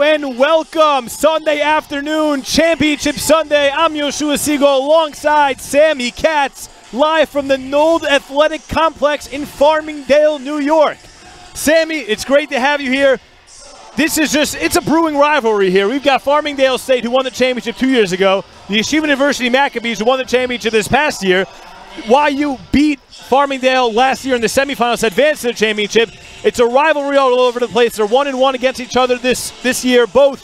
Hello and welcome. Sunday afternoon, Championship Sunday. I'm Yoshua Siegel alongside Sammy Katz, live from the Knoll Athletic Complex in Farmingdale, New York. Sammy, it's great to have you here. This is it's a brewing rivalry here. We've got Farmingdale State, who won the championship 2 years ago, the Yeshiva University Maccabees, who won the championship this past year. YU beat Farmingdale last year in the semifinals, advanced to the championship. It's a rivalry all over the place. They're 1-1 against each other this year, both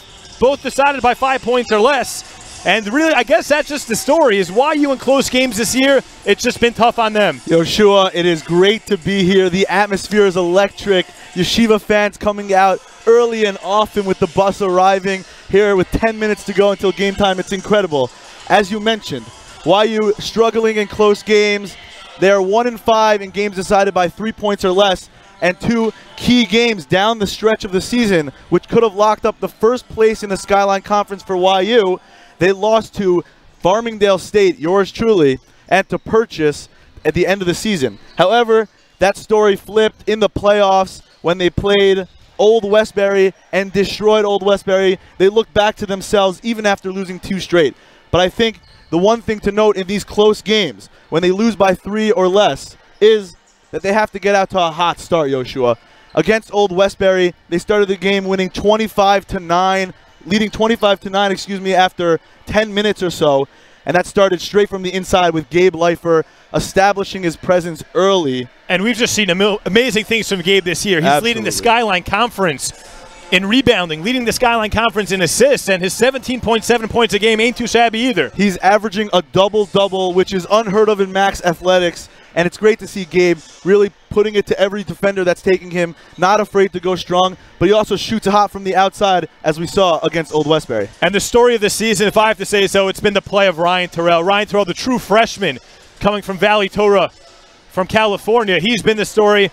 decided by 5 points or less. And really, I guess that's just the story, is YU in close games this year, it's just been tough on them. Yoshua, it is great to be here. The atmosphere is electric. Yeshiva fans coming out early and often with the bus arriving here with 10 minutes to go until game time. It's incredible. As you mentioned, YU struggling in close games. They're 1-5 in games decided by 3 points or less, and 2 key games down the stretch of the season, which could have locked up the first place in the SKYLINE Conference for YU. They lost to Farmingdale State, yours truly, and to Purchase at the end of the season. However, that story flipped in the playoffs when they played Old Westbury and destroyed Old Westbury. They looked back to themselves even after losing 2 straight. But I think the one thing to note in these close games, when they lose by 3 or less, is that they have to get out to a hot start, Yoshua. Against Old Westbury, they started the game winning 25-9, leading 25-9, after 10 minutes or so. And that started straight from the inside with Gabe Leifer establishing his presence early. And we've just seen amazing things from Gabe this year. He's leading the SKYLINE Conference in rebounding, leading the SKYLINE Conference in assists, and his 17.7 points a game ain't too shabby either. He's averaging a double-double, which is unheard of in Max Athletics, and it's great to see Gabe really putting it to every defender that's taking him, not afraid to go strong, but he also shoots hot from the outside, as we saw against Old Westbury. And the story of the season, if I have to say so, it's been the play of Ryan Terrell. Ryan Terrell, the true freshman, coming from Valley Torah from California. He's been the story.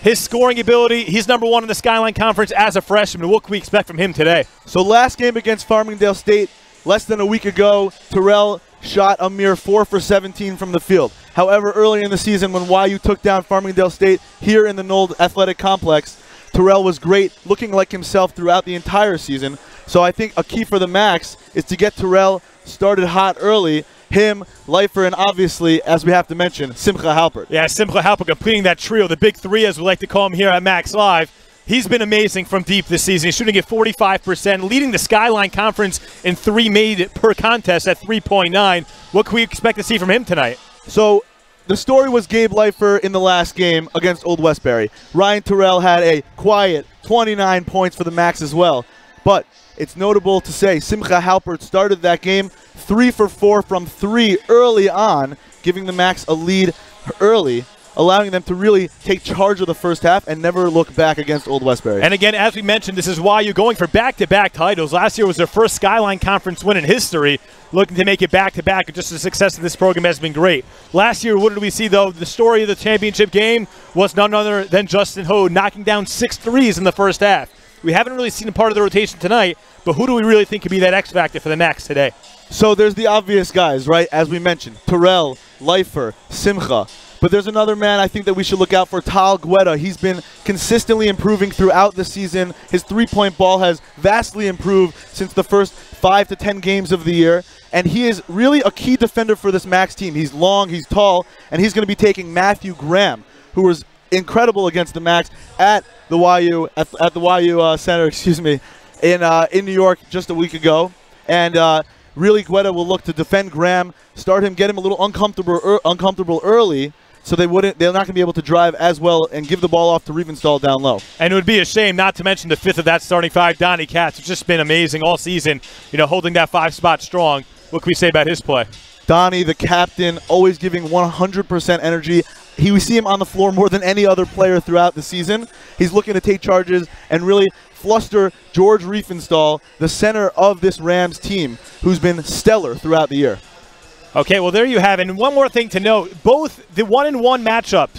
His scoring ability, he's #1 in the SKYLINE Conference as a freshman. What can we expect from him today? So last game against Farmingdale State, less than a week ago, Terrell shot a mere 4 for 17 from the field. However, early in the season when YU took down Farmingdale State here in the Knoll Athletic Complex, Terrell was great, looking like himself throughout the entire season. So I think a key for the Max is to get Terrell started hot early. Him, Leifer, and obviously, as we have to mention, Simcha Halpert. Yeah, Simcha Halpert completing that trio, the big three, as we like to call him here at Max Live. He's been amazing from deep this season. He's shooting at 45%, leading the SKYLINE Conference in 3 made per contest at 3.9. What can we expect to see from him tonight? So the story was Gabe Leifer in the last game against Old Westbury. Ryan Terrell had a quiet 29 points for the Max as well. But it's notable to say Simcha Halpert started that game 3 for 4 from 3 early on, giving the Max a lead early, allowing them to really take charge of the first half and never look back against Old Westbury. And again, as we mentioned, this is YU going for back-to-back titles. Last year was their first SKYLINE Conference win in history, looking to make it back-to-back, and just the success of this program has been great. Last year, what did we see, though? The story of the championship game was none other than Justin Ho knocking down 6 threes in the first half. We haven't really seen a part of the rotation tonight, but who do we really think could be that X factor for the Max today? So there's the obvious guys, right? As we mentioned, Terrell, Leifer, Simcha. But there's another man I think that we should look out for, Tal Guetta. He's been consistently improving throughout the season. His three-point ball has vastly improved since the first 5 to 10 games of the year. And he is really a key defender for this Max team. He's long, he's tall, and he's going to be taking Matthew Graham, who was incredible against the Max at the YU Center, in New York just a week ago. And really, Guetta will look to defend Graham, start him, get him a little uncomfortable early, so they're not going to be able to drive as well and give the ball off to Riefenstahl down low. And it would be a shame not to mention the 5th of that starting 5, Donnie Katz. It's just been amazing all season, holding that 5 spot strong. What can we say about his play? Donnie, the captain, always giving 100% energy. We see him on the floor more than any other player throughout the season. He's looking to take charges and really fluster George Riefenstahl, the center of this Rams team, who's been stellar throughout the year. Okay, well, there you have it. And one more thing to note, both the 1-1 matchup,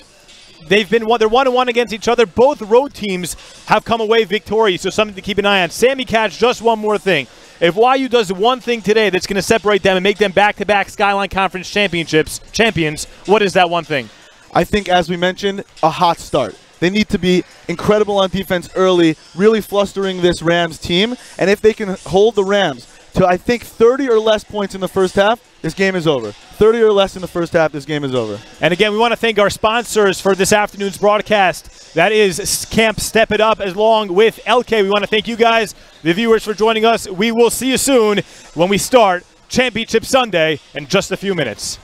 they're 1-1 against each other. Both road teams have come away victorious, so something to keep an eye on. Sammy Katz, just one more thing. If YU does one thing today that's going to separate them and make them back-to-back SKYLINE Conference champions, what is that one thing? I think, as we mentioned, a hot start. They need to be incredible on defense early, really flustering this Rams team. And if they can hold the Rams to, I think, 30 or less points in the first half, this game is over. 30 or less in the first half, this game is over. And again, we want to thank our sponsors for this afternoon's broadcast. That is Camp Step It Up along with LK. We want to thank you guys, the viewers, for joining us. We will see you soon when we start Championship Sunday in just a few minutes.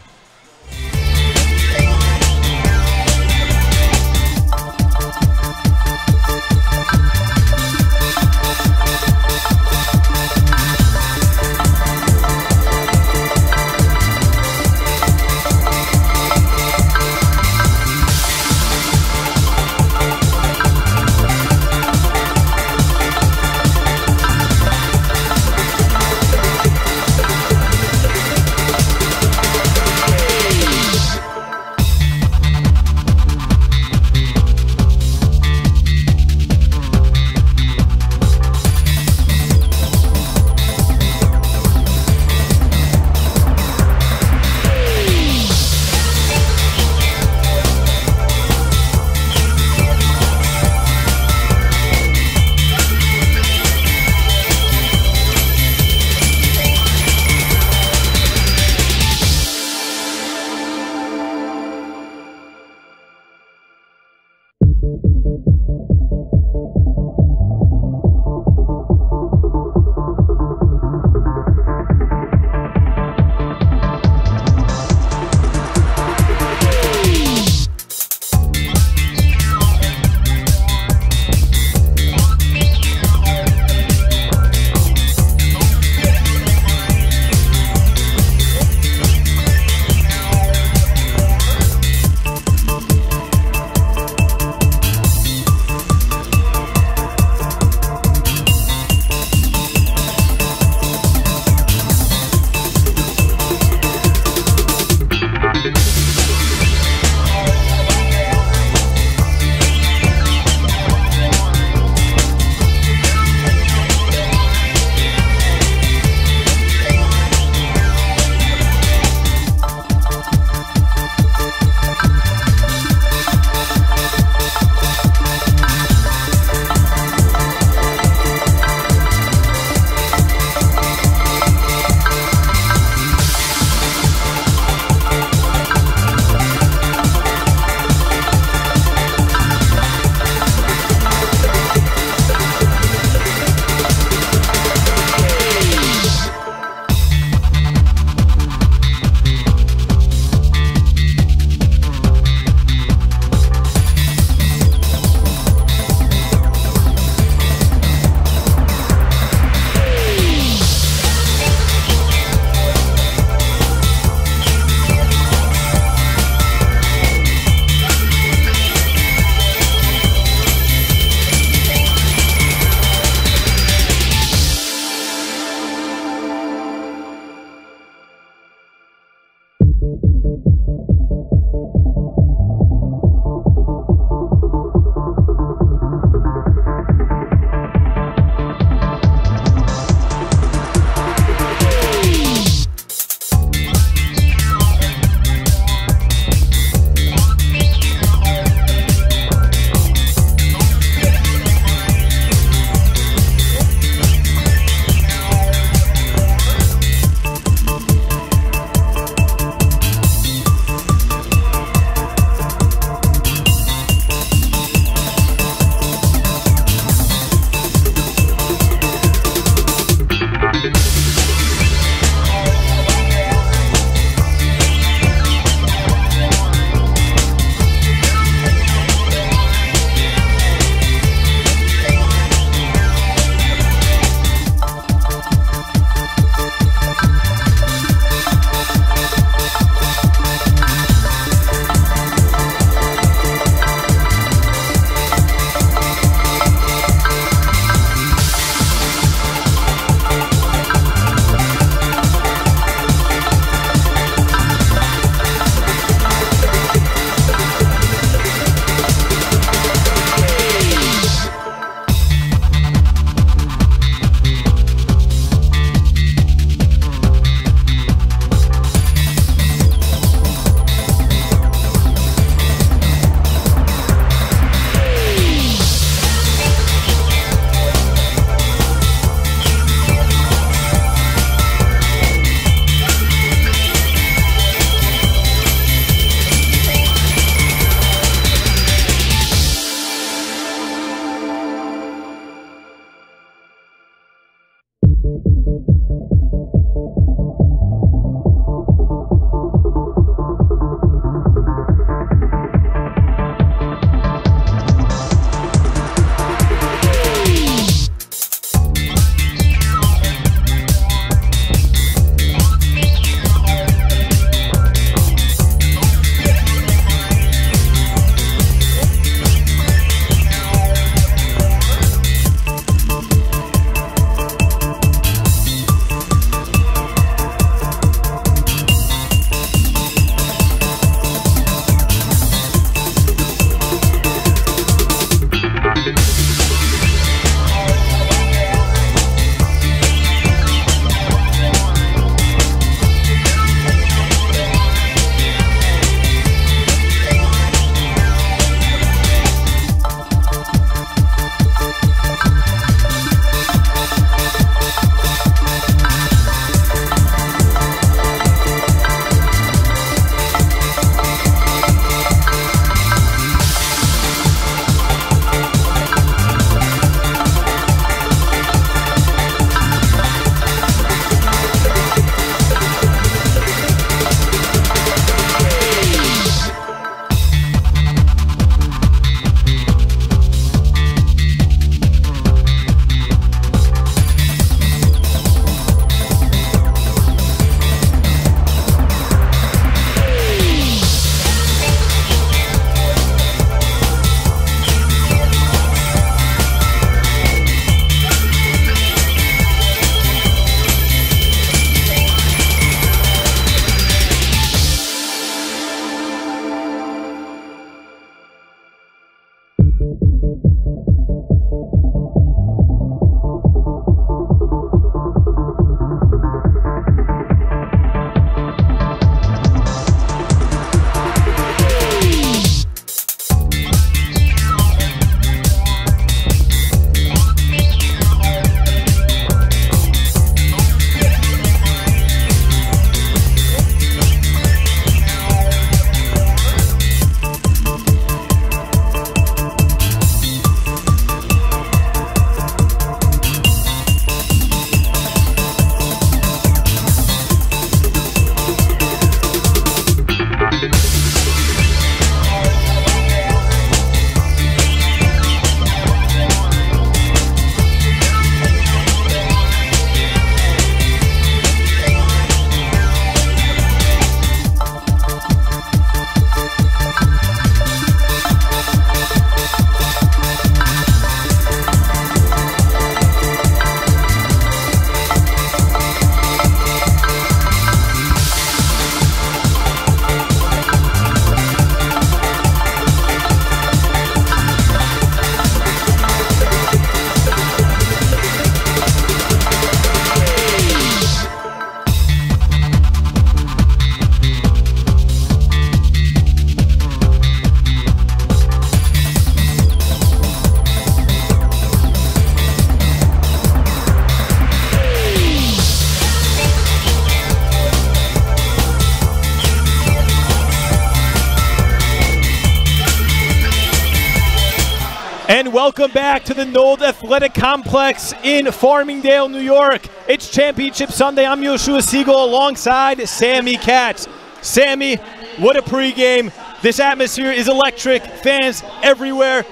And welcome back to the Nold Athletic Complex in Farmingdale, New York. It's Championship Sunday. I'm Yoshua Siegel alongside Sammy Katz. Sammy, what a pregame. This atmosphere is electric. Fans everywhere.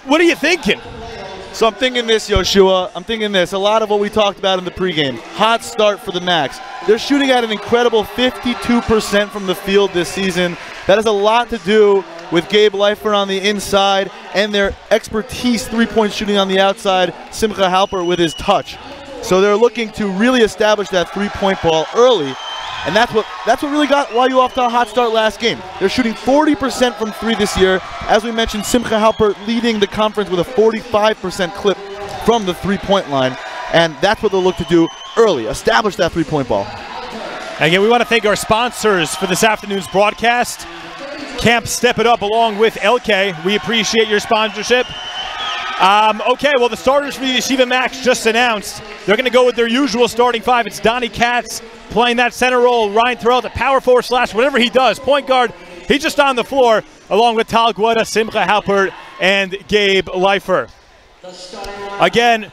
What are you thinking? So I'm thinking this, Yoshua. I'm thinking this. A lot of what we talked about in the pregame. Hot start for the Max. They're shooting at an incredible 52% from the field this season. That has a lot to do with Gabe Leifer on the inside and their expertise three-point shooting on the outside, Simcha Halper with his touch. So they're looking to really establish that three-point ball early, and that's what really got you off to a hot start last game. They're shooting 40% from three this year. As we mentioned, Simcha Halper leading the conference with a 45% clip from the three-point line, and that's what they'll look to do early, establish that three-point ball. Again, we want to thank our sponsors for this afternoon's broadcast. Camp Step It Up along with LK. We appreciate your sponsorship. Okay, well, the starters for the Yeshiva Max just announced. They're going to go with their usual starting five. It's Donnie Katz playing that center role. Ryan Terrell, the power forward / whatever he does. Point guard, he's just on the floor, along with Tal Guetta, Simcha Halpert, and Gabe Leifer. Again,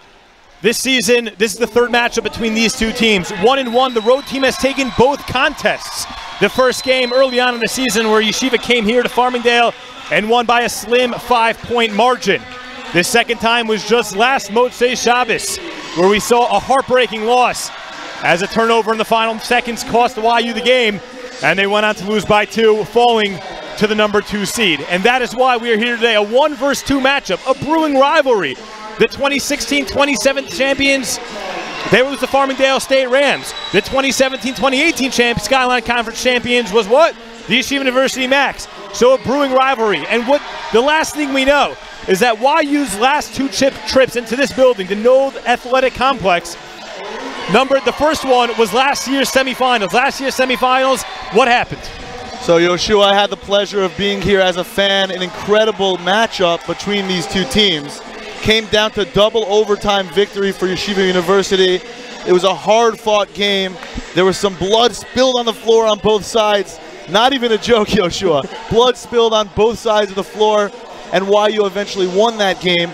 This season, this is the third matchup between these two teams. 1-1, the road team has taken both contests. The first game early on in the season where Yeshiva came here to Farmingdale and won by a slim 5-point margin. The second time was just last Motzei Shabbos, where we saw a heartbreaking loss as a turnover in the final seconds cost YU the game, and they went on to lose by 2, falling to the number 2 seed. And that is why we are here today, a 1 versus 2 matchup, a brewing rivalry. The 2016-2017 champions, they was the Farmingdale State Rams. The 2017-2018 SKYLINE Conference champions was what? The Yeshiva University Max. So a brewing rivalry. And what the last thing we know is that YU's last 2 trips into this building, the Nold Athletic Complex, the first one was last year's semifinals. Last year's semifinals, what happened? So Yoshua, I had the pleasure of being here as a fan. An incredible matchup between these two teams. Came down to double overtime victory for Yeshiva University. It was a hard-fought game. There was some blood spilled on the floor on both sides. Not even a joke, Yoshua. Blood spilled on both sides of the floor, and YU eventually won that game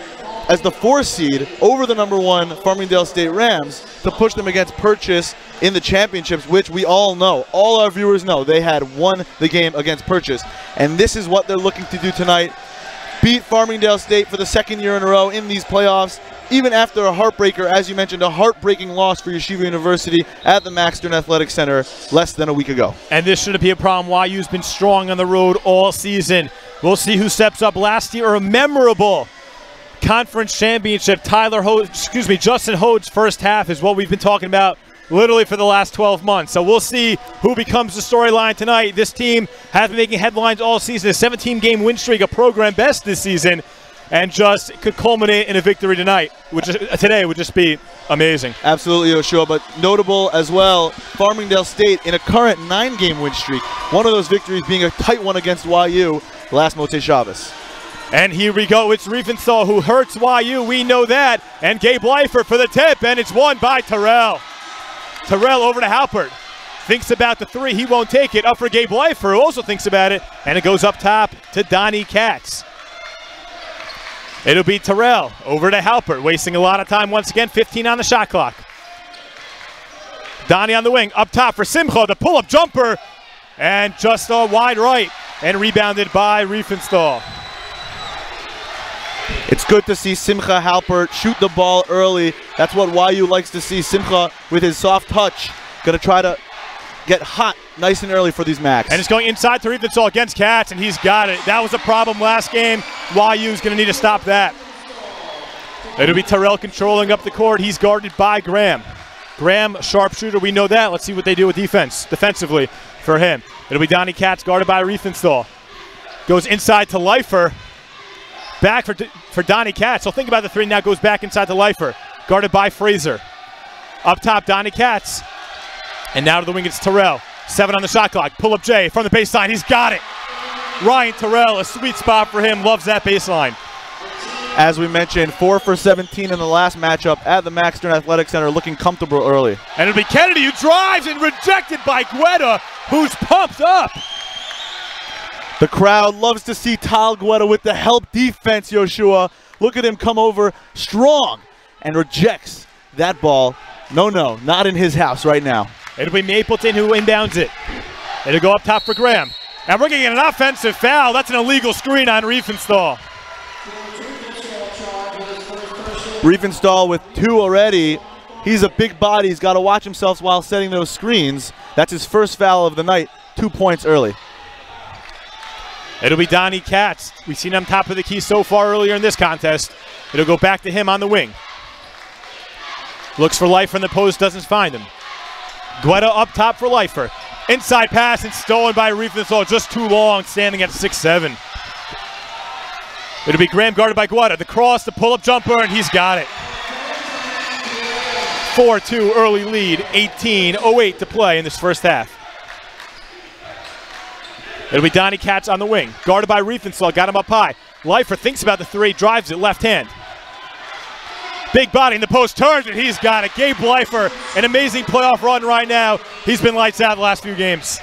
as the 4 seed over the number 1 Farmingdale State Rams to push them against Purchase in the championships, which we all know, all our viewers know, they had won the game against Purchase. And this is what they're looking to do tonight. Beat Farmingdale State for the 2nd year in a row in these playoffs, even after a heartbreaker, as you mentioned, a heartbreaking loss for Yeshiva University at the Max Stern Athletic Center less than a week ago. And this shouldn't be a problem. YU's been strong on the road all season. We'll see who steps up. Last year, a memorable conference championship. Justin Hode's first half is what we've been talking about literally for the last 12 months. So we'll see who becomes the storyline tonight. This team has been making headlines all season. A 17-game win streak, a program best this season, and just could culminate in a victory tonight, today would just be amazing. Absolutely, Yoshua, but notable as well, Farmingdale State in a current 9-game win streak. One of those victories being a tight one against YU last Motzei Shabbos. And here we go. It's Riefenstahl who hurts YU. We know that. And Gabe Leifert for the tip, and it's won by Terrell. Terrell over to Halpert. Thinks about the 3. He won't take it. Up for Gabe Leifert, who also thinks about it. And it goes up top to Donnie Katz. It'll be Terrell over to Halpert. Wasting a lot of time once again. 15 on the shot clock. Donnie on the wing. Up top for Simcha. The pull-up jumper. And just a wide right. And rebounded by Riefenstahl. It's good to see Simcha Halpert shoot the ball early. That's what YU likes to see. Simcha with his soft touch. Going to try to get hot nice and early for these Macs. And it's going inside to Riefenstahl against Katz, and he's got it. That was a problem last game. YU's going to need to stop that. It'll be Terrell controlling up the court. He's guarded by Graham. Graham, sharpshooter, we know that. Let's see what they do with defensively for him. It'll be Donnie Katz guarded by Riefenstahl. Goes inside to Leifert. Back for Donnie Katz. So think about the 3 now, goes back inside to Leifert. Guarded by Fraser. Up top, Donnie Katz. And now to the wing, it's Terrell. 7 on the shot clock. Pull up Jay from the baseline. He's got it. Ryan Terrell, a sweet spot for him. Loves that baseline. As we mentioned, 4 for 17 in the last matchup at the Max Stern Athletic Center, looking comfortable early. And it'll be Kennedy who drives and rejected by Guetta, who's pumped up. The crowd loves to see Tal Guetta with the help defense, Yoshua. Look at him come over strong and rejects that ball. No, not in his house right now. It'll be Mapleton who inbounds it. It'll go up top for Graham. And we're getting an offensive foul. That's an illegal screen on Riefenstahl. Riefenstahl with 2 already. He's a big body. He's got to watch himself while setting those screens. That's his first foul of the night. 2 points early. It'll be Donnie Katz. We've seen him top of the key so far earlier in this contest. It'll go back to him on the wing. Looks for Leifert in the post, doesn't find him. Guetta up top for Leifert. Inside pass and stolen by Riefenstahl. Just too long, standing at 6'7". It'll be Graham guarded by Guetta. The cross, the pull-up jumper, and he's got it. 4-2 early lead, 18:08 to play in this first half. It'll be Donnie Katz on the wing. Guarded by Riefenstahl, got him up high. Leifert thinks about the 3, drives it left hand. Big body in the post, turns it, he's got it. Gabe Leifert, an amazing playoff run right now. He's been lights out the last few games.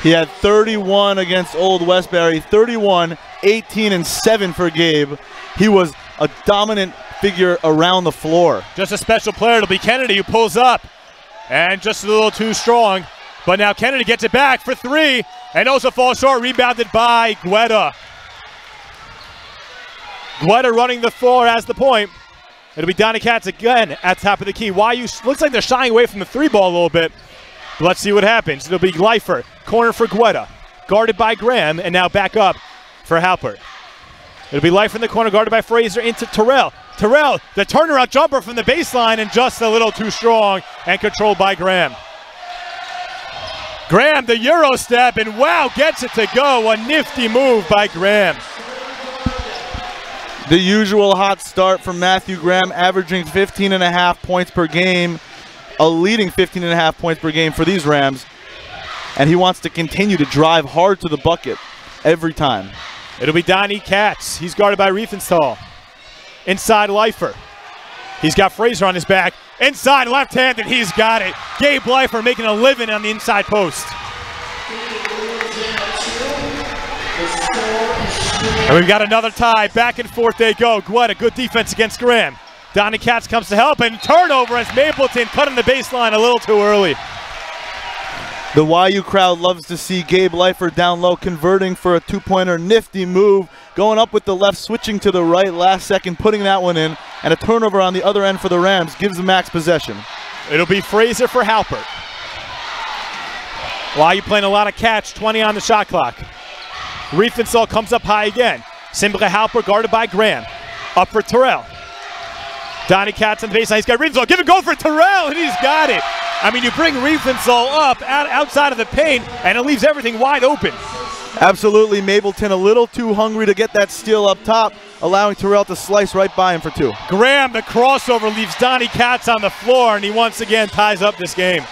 He had 31 against Old Westbury, 31, 18, and 7 for Gabe. He was a dominant figure around the floor. Just a special player. It'll be Kennedy who pulls up. And just a little too strong. But now Kennedy gets it back for three. And also falls short. Rebounded by Guetta. Guetta running the floor as the point. It'll be Donnie Katz again at top of the key. YU looks like they're shying away from the three ball a little bit. Let's see what happens. It'll be Gleifer. Corner for Guetta. Guarded by Graham. And now back up for Halpert. It'll be Life in the corner, guarded by Fraser into Terrell. Terrell, the turnaround jumper from the baseline, and just a little too strong and controlled by Graham. Graham, the Euro step, and wow, gets it to go. A nifty move by Graham. The usual hot start from Matthew Graham, averaging 15.5 points per game, a leading 15.5 points per game for these Rams. And he wants to continue to drive hard to the bucket every time. It'll be Donnie Katz. He's guarded by Riefenstahl. Inside Leifer. He's got Fraser on his back. Inside left-handed, he's got it. Gabe Leifer making a living on the inside post. And we've got another tie. Back and forth they go. Guetta, good defense against Graham. Donnie Katz comes to help, and turnover as Mapleton cutting the baseline a little too early. The YU crowd loves to see Gabe Leifer down low, converting for a two-pointer. Nifty move, going up with the left, switching to the right last second, putting that one in, and a turnover on the other end for the Rams gives the Max possession. It'll be Fraser for Halpert. YU playing a lot of catch, 20 on the shot clock. Riefenstahl comes up high again. Simcha Halpert guarded by Graham. Up for Terrell. Donnie Katz on the baseline. He's got Riefenstahl. Give it go for Terrell, and he's got it. I mean, you bring Riefenstahl up outside of the paint, and it leaves everything wide open. Absolutely. Mapleton a little too hungry to get that steal up top, allowing Terrell to slice right by him for two. Graham, the crossover, leaves Donnie Katz on the floor, and he once again ties up this game.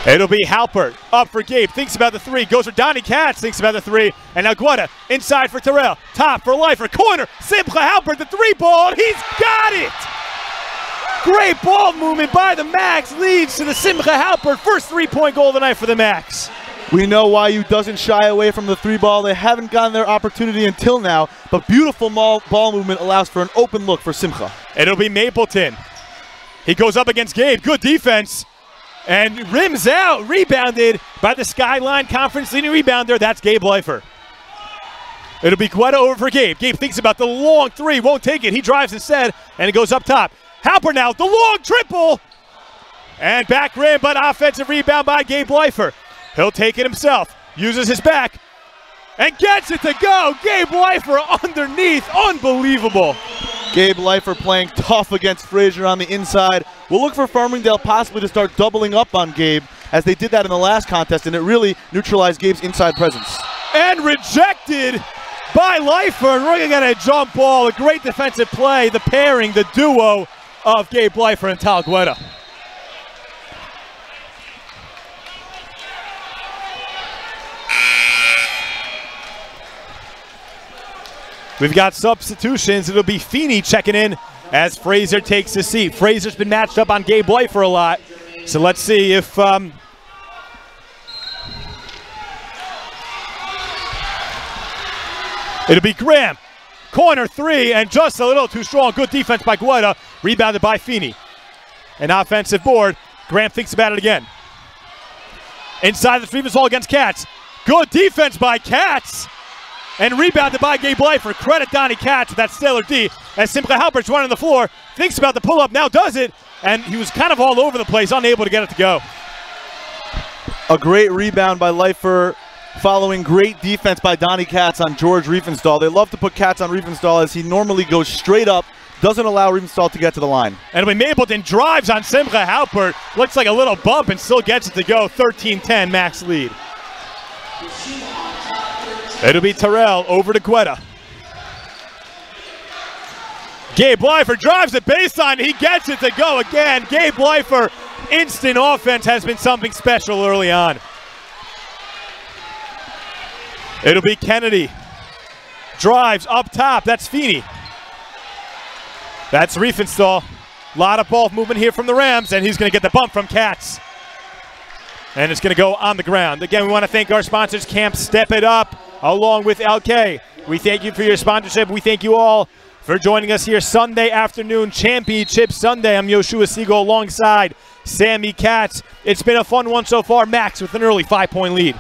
It'll be Halpert up for Gabe. Thinks about the three. Goes for Donnie Katz. Thinks about the three. And now Guetta inside for Terrell. Top for Leifer. Corner. Simcha Halpert, the three ball. He's got it. Great ball movement by the Max. Leads to the Simcha Halpert first three-point goal of the night for the Max. We know YU doesn't shy away from the three ball. They haven't gotten their opportunity until now, but beautiful ball movement allows for an open look for Simcha. It'll be Mapleton. He goes up against Gabe. Good defense. And rims out, rebounded by the SKYLINE Conference leading rebounder. That's Gabe Leifer. It'll be Guetta over for Gabe. Gabe thinks about the long three, won't take it. He drives instead, and it goes up top. Halpert now, the long triple. And back rim, but offensive rebound by Gabe Leifer. He'll take it himself, uses his back, and gets it to go. Gabe Leifer underneath, unbelievable. Gabe Leifer playing tough against Fraser on the inside. We'll look for Farmingdale possibly to start doubling up on Gabe, as they did that in the last contest, and it really neutralized Gabe's inside presence. And rejected by Leifer, and we're going to get a jump ball. A great defensive play, the pairing, the duo of Gabe Leifer and Tal Guetta. We've got substitutions. It'll be Feeney checking in as Fraser takes his seat. Fraser's been matched up on Gabe Leifer a lot. So let's see if it'll be Graham. Corner three, and just a little too strong. Good defense by Guetta. Rebounded by Feeney. An offensive board. Graham thinks about it again. Inside the three-ball against Katz. Good defense by Katz. And rebounded by Gabe Leifer. Credit Donnie Katz with that stellar D. As Simcha Halpert's running the floor. Thinks about the pull-up, now does it. And he was kind of all over the place, unable to get it to go. A great rebound by Leifer, following great defense by Donnie Katz on George Riefenstahl. They love to put Katz on Riefenstahl as he normally goes straight up, doesn't allow Riefenstahl to get to the line. And when Mapleton drives on Simcha Halpert, looks like a little bump and still gets it to go. 13-10 Max lead. It'll be Terrell over to Guetta. Gabe Leifer drives the baseline. He gets it to go again. Gabe Leifer, instant offense, has been something special early on. It'll be Kennedy. Drives up top. That's Feeney. That's Riefenstahl. A lot of ball movement here from the Rams, and he's going to get the bump from Katz. And it's going to go on the ground. Again, we want to thank our sponsors, Camp Step It Up, along with LK. We thank you for your sponsorship. We thank you all for joining us here Sunday afternoon, Championship Sunday. I'm Yoshua Siegel alongside Sammy Katz. It's been a fun one so far. Max with an early 5-point lead.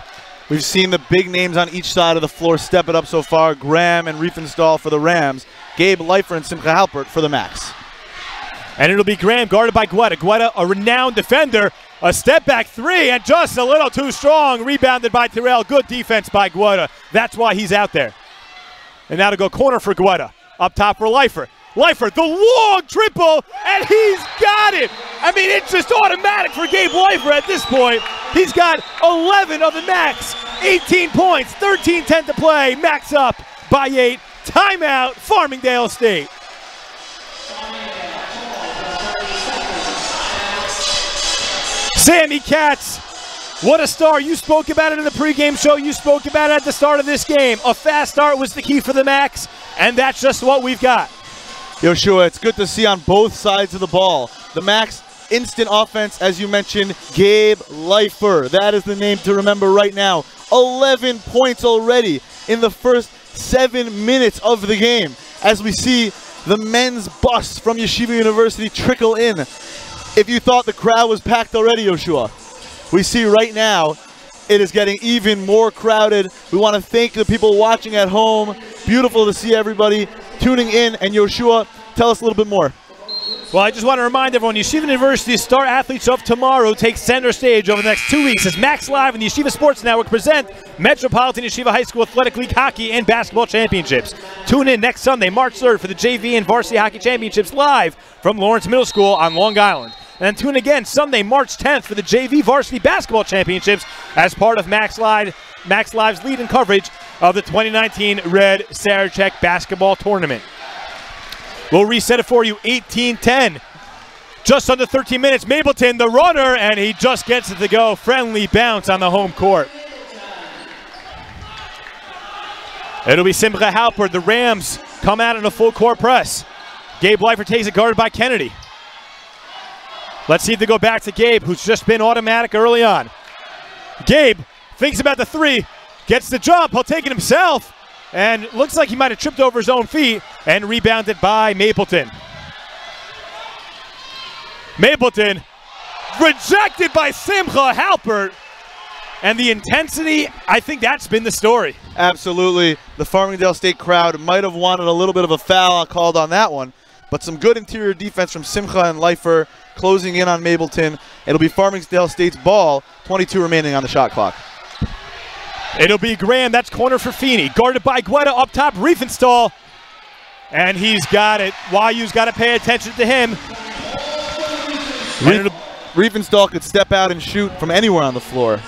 We've seen the big names on each side of the floor step it up so far. Graham and Riefenstahl for the Rams. Gabe Leifer and Simcha Halpert for the Max. And it'll be Graham guarded by Guetta. Guetta, a renowned defender. A step back three and just a little too strong. Rebounded by Terrell. Good defense by Guetta. That's why he's out there. And now to go corner for Guetta. Up top for Leifer. Leifer, the long triple, and he's got it. I mean, it's just automatic for Gabe Leifer at this point. He's got 11 of the Max. 18 points, 13-10 to play. Max up by 8. Timeout, Farmingdale State. Sammy Katz, what a start. You spoke about it in the pregame show. You spoke about it at the start of this game. A fast start was the key for the Max, and that's just what we've got. Yoshua, it's good to see on both sides of the ball. The Max instant offense, as you mentioned, Gabe Leifer. That is the name to remember right now. 11 points already in the first 7 minutes of the game. As we see the men's bus from Yeshiva University trickle in. If you thought the crowd was packed already, Yoshua, we see right now it is getting even more crowded. We want to thank the people watching at home. Beautiful to see everybody tuning in. And Yoshua, tell us a little bit more. Well, I just want to remind everyone, Yeshiva University's star athletes of tomorrow take center stage over the next 2 weeks as Max Live and the Yeshiva Sports Network present Metropolitan Yeshiva High School Athletic League Hockey and Basketball Championships. Tune in next Sunday, March 3rd for the JV and Varsity Hockey Championships live from Lawrence Middle School on Long Island. And tune again Sunday, March 10th for the JV Varsity Basketball Championships as part of Max Live's lead and coverage of the 2019 Red Sarachek Basketball Tournament. We'll reset it for you, 18-10. Just under 13 minutes, Mapleton, the runner, and he just gets it to go. Friendly bounce on the home court. It'll be Simcha Halpert. The Rams come out in a full court press. Gabe Leifer takes it, guarded by Kennedy. Let's see if they go back to Gabe, who's just been automatic early on. Gabe thinks about the three, gets the jump, he'll take it himself, and looks like he might have tripped over his own feet and rebounded by Mapleton. Mapleton rejected by Simcha Halpert, and the intensity, I think that's been the story. Absolutely. The Farmingdale State crowd might have wanted a little bit of a foul called on that one, but some good interior defense from Simcha and Leifer closing in on Mapleton. It'll be Farmingdale State's ball, 22 remaining on the shot clock. It'll be Graham, that's corner for Feeney. Guarded by Guetta up top, Riefenstahl. And he's got it. YU's got to pay attention to him. Riefenstahl could step out and shoot from anywhere on the floor.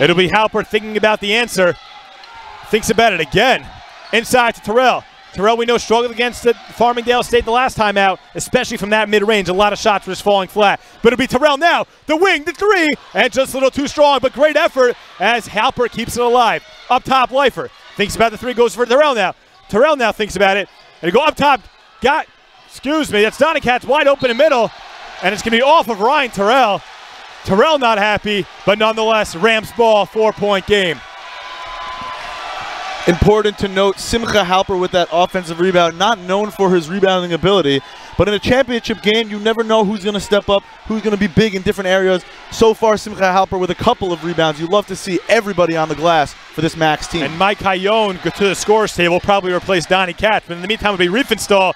It'll be Halpert thinking about the answer. Thinks about it again. Inside to Terrell. Terrell, we know, struggled against the Farmingdale State the last time out, especially from that mid-range. A lot of shots were just falling flat. But it'll be Terrell now. The wing, the three, and just a little too strong, but great effort as Halpert keeps it alive. Up top, Leifer thinks about the three, goes for Terrell now. Terrell now thinks about it. And go up top. That's Donnie Katz wide open in middle. And it's going to be off of Ryan Terrell. Terrell not happy, but nonetheless, Rams ball, 4-point game. Important to note, Simcha Halpert with that offensive rebound, not known for his rebounding ability, but in a championship game, you never know who's going to step up, who's going to be big in different areas. So far, Simcha Halpert with a couple of rebounds. You love to see everybody on the glass for this Max team. And Mike Hayone to the scores table, probably replace Donnie Katz, but in the meantime, it'll be Riefenstahl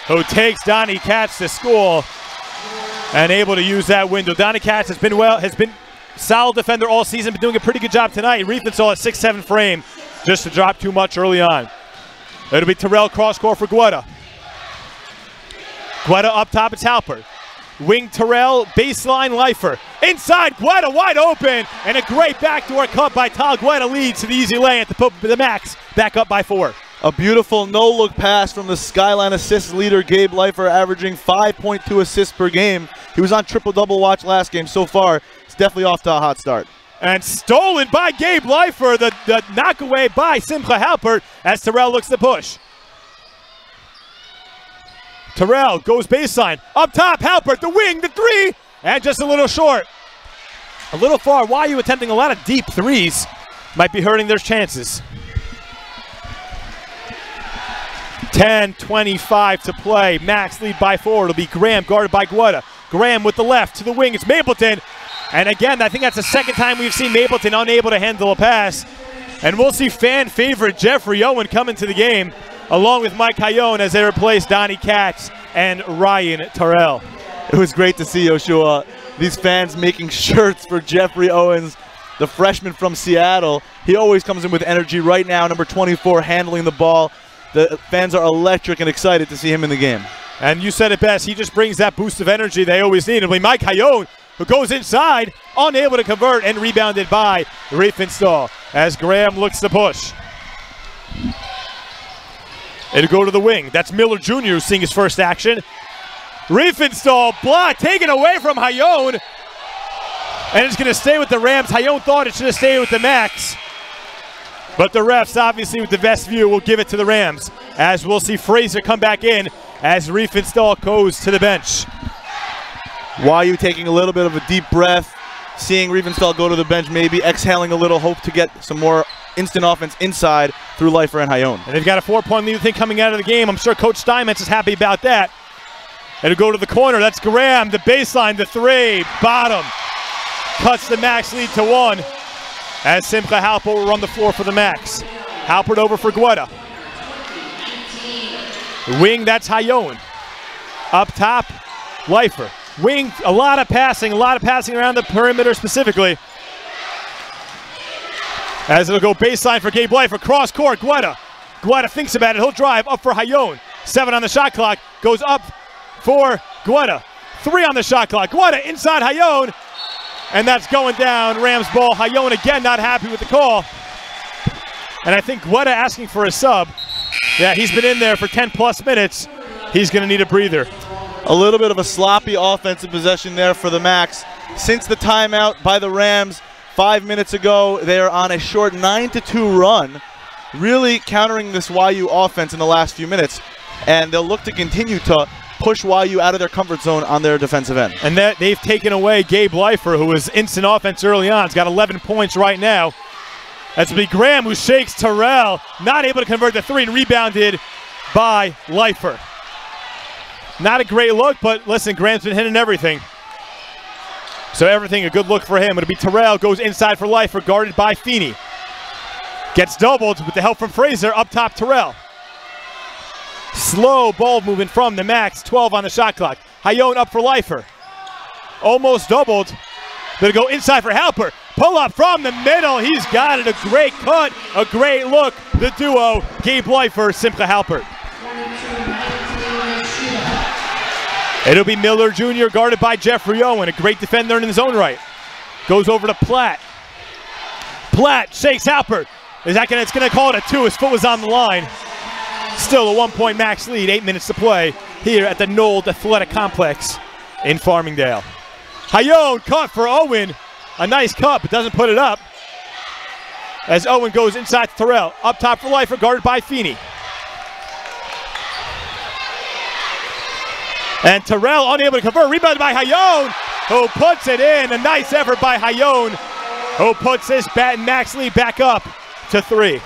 who takes Donnie Katz to school and able to use that window. Donnie Katz has been solid defender all season, been doing a pretty good job tonight. Riefenstahl at 6'7" frame. Just to drop too much early on. It'll be Terrell cross court for Guetta. Guetta up top, it's Halpert. Wing Terrell, baseline Leifer. Inside, Guetta wide open, and a great backdoor cut by Tal. Guetta leads to the easy lay at the Max, back up by 4. A beautiful no-look pass from the SKYLINE assist leader, Gabe Leifer, averaging 5.2 assists per game. He was on triple-double watch last game. So far, it's definitely off to a hot start. And stolen by Gabe Leifer, the knockaway by Simcha Halpert as Terrell looks to push. Terrell goes baseline. Up top, Halpert, the wing, the three, and just a little short. A little far. YU attempting a lot of deep threes. Might be hurting their chances. 10:25 to play. Max lead by 4. It'll be Graham guarded by Guetta. Graham with the left to the wing. It's Mapleton. And again, I think that's the second time we've seen Mapleton unable to handle a pass. And we'll see fan favorite Jeffrey Owen come into the game, along with Mike Hayone as they replace Donnie Katz and Ryan Terrell. It was great to see, Yoshua, these fans making shirts for Jeffrey Owens, the freshman from Seattle. He always comes in with energy. Right now, number 24 handling the ball. The fans are electric and excited to see him in the game. And you said it best. He just brings that boost of energy they always need. It'll be Mike Hayone, who goes inside, unable to convert, and rebounded by Riefenstahl as Graham looks to push. It'll go to the wing. That's Miller Jr. who's seeing his first action. Riefenstahl block taken away from Hayone. And it's going to stay with the Rams. Hayone thought it should have stayed with the Max. But the refs, obviously with the best view, will give it to the Rams. As we'll see Frazier come back in as Riefenstahl goes to the bench. YU taking a little bit of a deep breath, seeing Riefenstahl go to the bench, maybe exhaling a little, hope to get some more instant offense inside through Leifer and Hayone. And they've got a 4-point lead, I think, coming out of the game. I'm sure Coach Steinmetz is happy about that. It'll go to the corner. That's Graham, the baseline, the 3, bottom. Cuts the Max lead to 1 as Simcha Halpert will run the floor for the Max. Halpert over for Guetta. Wing, that's Hayone. Up top, Leifer. Wing, a lot of passing around the perimeter specifically. As it'll go baseline for Gabe Leifer, cross court, Guetta. Guetta thinks about it, he'll drive up for Hayone. 7 on the shot clock, goes up for Guetta. 3 on the shot clock, Guetta inside Hayone. And that's going down, Rams ball. Hayone again not happy with the call. And I think Guetta asking for a sub. Yeah, he's been in there for 10+ minutes. He's gonna need a breather. A little bit of a sloppy offensive possession there for the Max. Since the timeout by the Rams 5 minutes ago, they're on a short 9-2 run, really countering this YU offense in the last few minutes. And they'll look to continue to push YU out of their comfort zone on their defensive end. And that they've taken away Gabe Leifer, who was instant offense early on. He's got 11 points right now. That's be Graham, who shakes Terrell, not able to convert the 3, and rebounded by Leifer. Not a great look, but listen, Graham's been hitting everything. So everything a good look for him. It'll be Terrell, goes inside for Leifer, guarded by Feeney. Gets doubled with the help from Frazier, up top Terrell. Slow ball movement from the Max, 12 on the shot clock. Hayone up for Leifer. Almost doubled. Gonna go inside for Halpert. Pull up from the middle, he's got it, a great cut, a great look. The duo, Gabe Leifer, Simcha Halpert. It'll be Miller Jr. guarded by Jeffrey Owen, a great defender in his own right. Goes over to Platt. Platt shakes Halpert. It's gonna call it a 2, his foot was on the line. Still a 1-point Max lead, 8 minutes to play here at the Nold Athletic Complex in Farmingdale. Hayone cut for Owen. A nice cut, but doesn't put it up. As Owen goes inside to Terrell. Up top for Leifer, guarded by Feeney. And Terrell unable to convert, rebounded by Hayone, who puts it in. A nice effort by Hayone, who puts his Max lead back up to 3.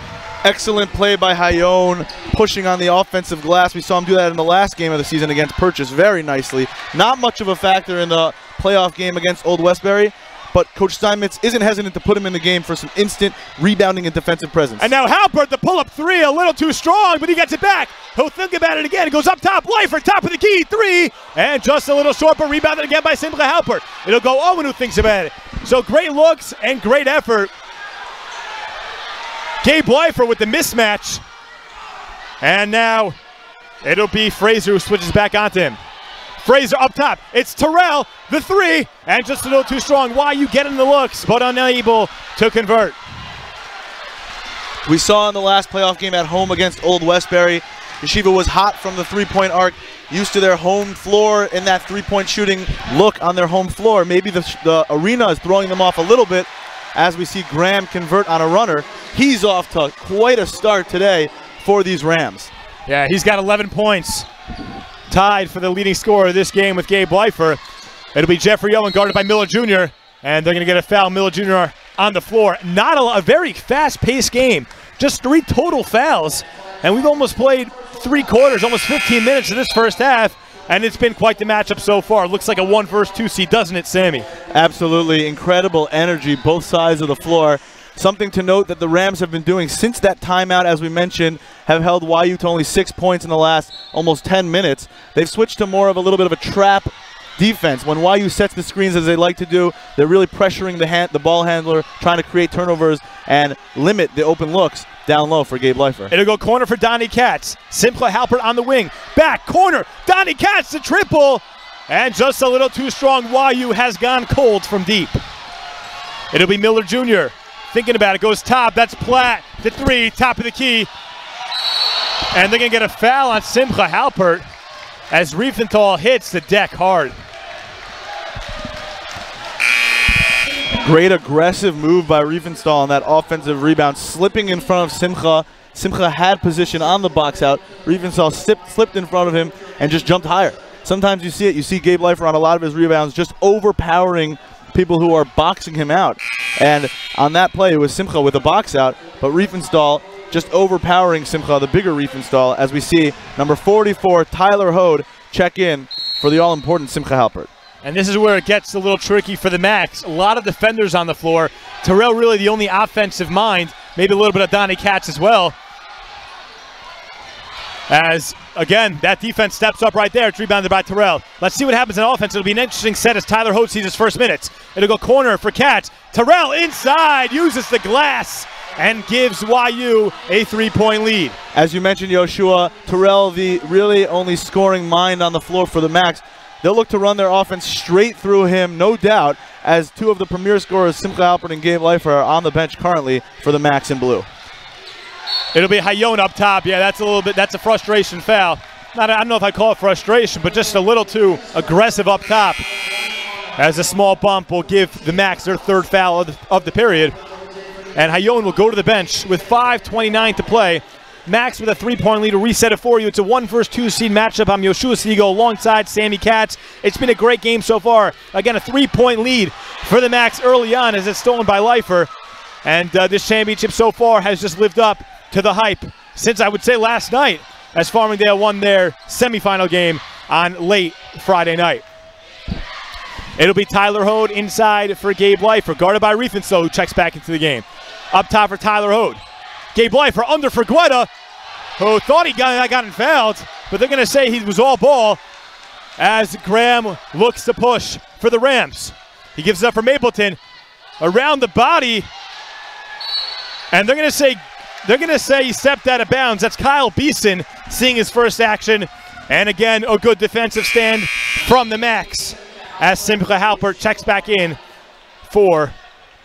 Excellent play by Hayone, pushing on the offensive glass. We saw him do that in the last game of the season against Purchase very nicely. Not much of a factor in the playoff game against Old Westbury, but Coach Steinmetz isn't hesitant to put him in the game for some instant rebounding and defensive presence. And now Halpert, the pull-up 3, a little too strong, but he gets it back. He'll think about it again. It goes up top, Leifer, top of the key, 3, and just a little short, but rebounded again by Simcha Halpert. It'll go Owen, who thinks about it. So great looks and great effort. Gabe Leifer with the mismatch. And now it'll be Frazier who switches back onto him. Frazier up top. It's Terrell, the 3, and just a little too strong. YU getting the looks, but unable to convert. We saw in the last playoff game at home against Old Westbury, Yeshiva was hot from the 3-point arc, used to their home floor in that 3-point shooting look on their home floor. Maybe the arena is throwing them off a little bit as we see Graham convert on a runner. He's off to quite a start today for these Rams. Yeah, he's got 11 points. Tied for the leading scorer of this game with Gabe Leifer. It'll be Jeffrey Owen guarded by Miller Jr. And they're going to get a foul. Miller Jr. on the floor. Not a very fast-paced game. Just 3 total fouls. And we've almost played 3 quarters, almost 15 minutes of this first half, and it's been quite the matchup so far. Looks like a 1 versus 2 seed, doesn't it, Sammy? Absolutely. Incredible energy, both sides of the floor. Something to note that the Rams have been doing since that timeout, as we mentioned, have held YU to only 6 points in the last almost 10 minutes. They've switched to more of a little bit of a trap defense. When YU sets the screens as they like to do, they're really pressuring the ball handler, trying to create turnovers and limit the open looks down low for Gabe Leifer. It'll go corner for Donnie Katz. Simcha Halpert on the wing. Back corner. Donnie Katz the triple. And just a little too strong. YU has gone cold from deep. It'll be Miller Jr. Thinking about it. Goes top. That's Platt. The 3. Top of the key. And they're going to get a foul on Simcha Halpert as Riefenstahl hits the deck hard. Great aggressive move by Riefenstahl on that offensive rebound, slipping in front of Simcha. Simcha had position on the box out. Riefenstahl slipped in front of him and just jumped higher. Sometimes you see it. You see Gabe Leifer on a lot of his rebounds just overpowering people who are boxing him out. And on that play, it was Simcha with a box out, but Riefenstahl just overpowering Simcha, the bigger Riefenstahl, as we see number 44, Tyler Hode, check in for the all-important Simcha Halpert. And this is where it gets a little tricky for the Max. A lot of defenders on the floor. Terrell really the only offensive mind. Maybe a little bit of Donnie Katz as well. As, again, that defense steps up right there. It's rebounded by Terrell. Let's see what happens in offense. It'll be an interesting set as Tyler Hode sees his first minutes. It'll go corner for Katz. Terrell inside, uses the glass, and gives YU a 3-point lead. As you mentioned, Yoshua, Terrell, the really only scoring mind on the floor for the Max. They'll look to run their offense straight through him, no doubt, as 2 of the premier scorers, Simcha Halpert and Gabe Leifer, are on the bench currently for the Max in blue. It'll be Hayone up top. Yeah, that's a frustration foul. I don't know if I call it frustration, but just a little too aggressive up top. As a small bump will give the Max their 3rd foul of the period. And Hayone will go to the bench with 5:29 to play. Max with a 3-point lead to reset it for you. It's a 1 versus 2 seed matchup. I'm Yoshua Siegel alongside Sammy Katz. It's been a great game so far. Again, a 3-point lead for the Max early on as it's stolen by Leifer. And this championship so far has just lived up to the hype since, I would say, last night as Farmingdale won their semifinal game on late Friday night. It'll be Tyler Hode inside for Gabe Leifer, guarded by Riefenstahl, who checks back into the game. Up top for Tyler Hode. Gabe Leifer under for Guetta, who thought he got fouled, but they're going to say he was all ball as Graham looks to push for the Rams. He gives it up for Mapleton. Around the body, and they're going to say he stepped out of bounds. That's Kyle Beeson seeing his first action. And again, a good defensive stand from the Max as Simcha Halpert checks back in for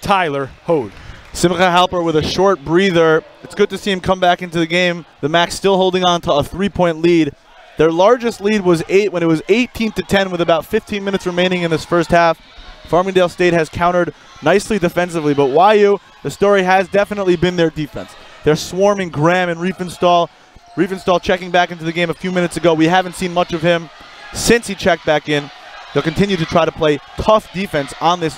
Tyler Hode. Simcha Halpert with a short breather. It's good to see him come back into the game. The Max still holding on to a 3-point lead. Their largest lead was 8 when it was 18-10 with about 15 minutes remaining in this first half. Farmingdale State has countered nicely defensively, but YU, the story has definitely been their defense. They're swarming Graham and Riefenstahl. Riefenstahl checking back into the game a few minutes ago. We haven't seen much of him since he checked back in. They'll continue to try to play tough defense on this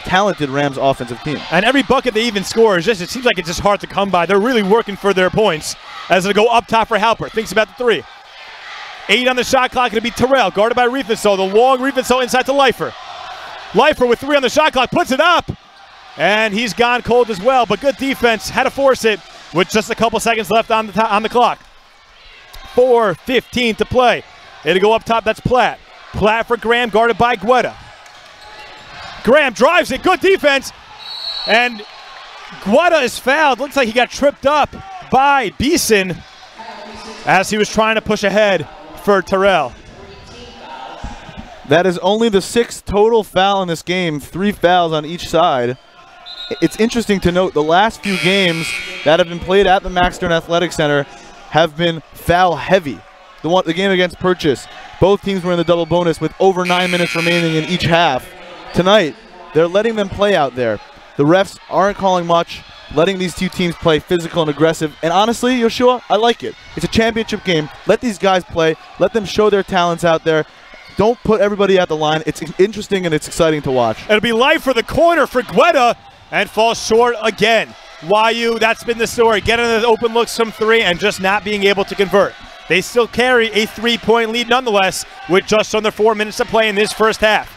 talented Rams offensive team. And every bucket they even score, it seems like it's just hard to come by. They're really working for their points as they go up top for Halpert. Thinks about the 3. 8 on the shot clock. It'll be Terrell, guarded by Riefenstahl. The long Riefenstahl inside to Leifer. Leifer with 3 on the shot clock, puts it up. And he's gone cold as well, but good defense. Had to force it with just a couple seconds left on the clock. 4:15 to play. It'll go up top, that's Platt. Platt for Graham, guarded by Guetta. Graham drives it, good defense. And Guetta is fouled. Looks like he got tripped up by Beeson as he was trying to push ahead for Terrell. That is only the 6th total foul in this game, 3 fouls on each side. It's interesting to note the last few games that have been played at the Max Stern Athletic Center have been foul heavy. The game against Purchase, both teams were in the double bonus with over 9 minutes remaining in each half. Tonight, they're letting them play out there. The refs aren't calling much, letting these two teams play physical and aggressive. And honestly, Yoshua, I like it. It's a championship game. Let these guys play. Let them show their talents out there. Don't put everybody at the line. It's interesting and it's exciting to watch. It'll be live for the corner for Guetta and falls short again. YU, that's been the story. Getting the open looks from 3 and just not being able to convert. They still carry a 3-point lead nonetheless with just under 4 minutes to play in this first half.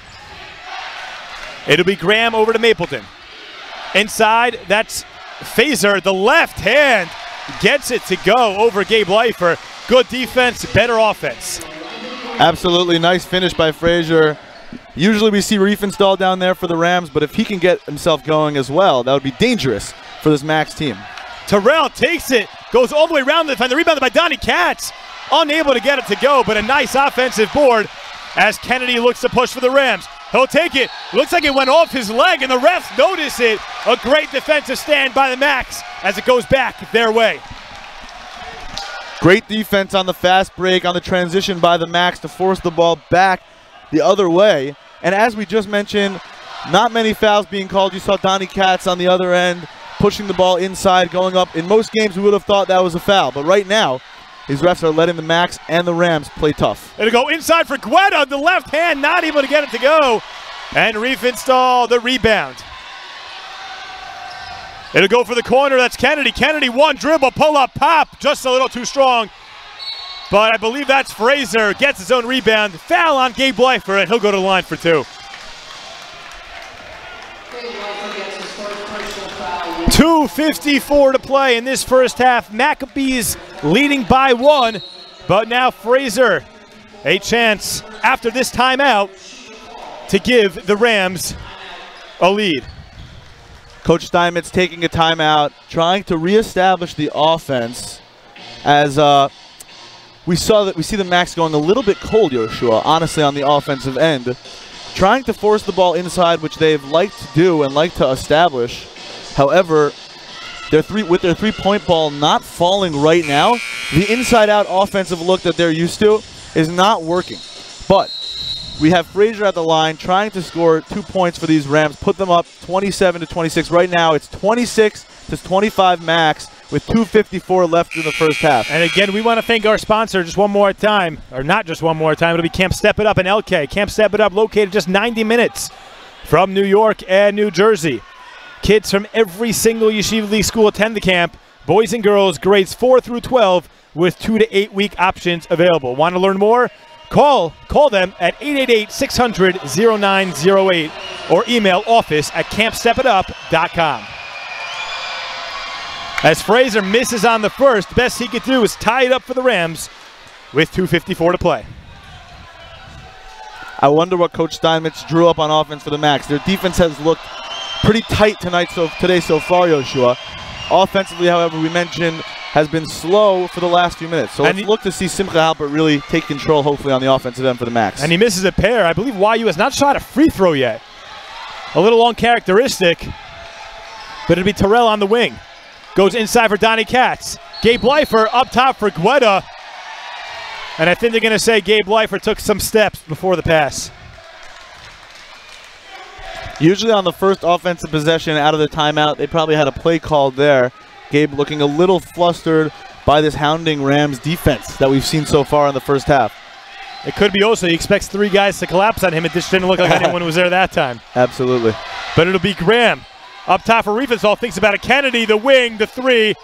It'll be Graham over to Mapleton. Inside, that's Fazer. The left hand gets it to go over Gabe Leifer. Good defense, better offense. Absolutely nice finish by Frazier. Usually we see Riefenstahl down there for the Rams, but if he can get himself going as well, that would be dangerous for this Max team. Terrell takes it, goes all the way around the defender, rebounded by Donnie Katz. Unable to get it to go, but a nice offensive board as Kennedy looks to push for the Rams. He'll take it. Looks like it went off his leg, and the refs notice it. A great defensive stand by the Max as it goes back their way. Great defense on the fast break, on the transition by the Max to force the ball back the other way. And as we just mentioned, not many fouls being called. You saw Donnie Katz on the other end pushing the ball inside, going up. In most games, we would have thought that was a foul. But right now, these refs are letting the Max and the Rams play tough. It'll go inside for Guetta. The left hand not able to get it to go. And Riefenstahl the rebound. It'll go for the corner. That's Kennedy. Kennedy, one dribble, pull up, pop. Just a little too strong. But I believe that's Frazier. Gets his own rebound. Foul on Gabe Leifer, and he'll go to the line for 2. 2:54 to play in this first half. Maccabees leading by 1, but now Frazier a chance after this timeout to give the Rams a lead. Coach Steinmetz taking a timeout, trying to reestablish the offense as we see the Max going a little bit cold, Yoshua, honestly, on the offensive end. Trying to force the ball inside, which they've liked to do and like to establish. However, with their three-point ball not falling right now, the inside-out offensive look that they're used to is not working. But we have Frazier at the line trying to score 2 points for these Rams, put them up 27-26. Right now, it's 26-25 Max with 2:54 left in the first half. And again, we want to thank our sponsor just one more time, or not just one more time. It'll be Camp Step It Up in LK. Camp Step It Up located just 90 minutes from New York and New Jersey. Kids from every single Yeshiva League school attend the camp. Boys and girls, grades 4 through 12, with 2 to 8 week options available. Want to learn more? Call them at 888-600-0908 or email office@campstepitup.com. As Frazier misses on the first, best he could do is tie it up for the Rams with 2:54 to play. I wonder what Coach Steinmetz drew up on offense for the Max. Their defense has looked pretty tight today so far, Yoshua. Offensively, however, we mentioned, has been slow for the last few minutes. So let's look to see Simcha Halpert really take control, hopefully, on the offensive end for the Max. And he misses a pair. I believe YU has not shot a free throw yet. A little uncharacteristic, but it'll be Terrell on the wing. Goes inside for Donnie Katz. Gabe Leifer up top for Guetta. And I think they're going to say Gabe Leifer took some steps before the pass. Usually on the first offensive possession out of the timeout, they probably had a play called there. Gabe looking a little flustered by this hounding Rams defense that we've seen so far in the first half. It could be also he expects 3 guys to collapse on him. It just didn't look like anyone was there that time. Absolutely. But it'll be Graham. Up top for Riefenstahl, thinks about it. Kennedy, the wing, the 3.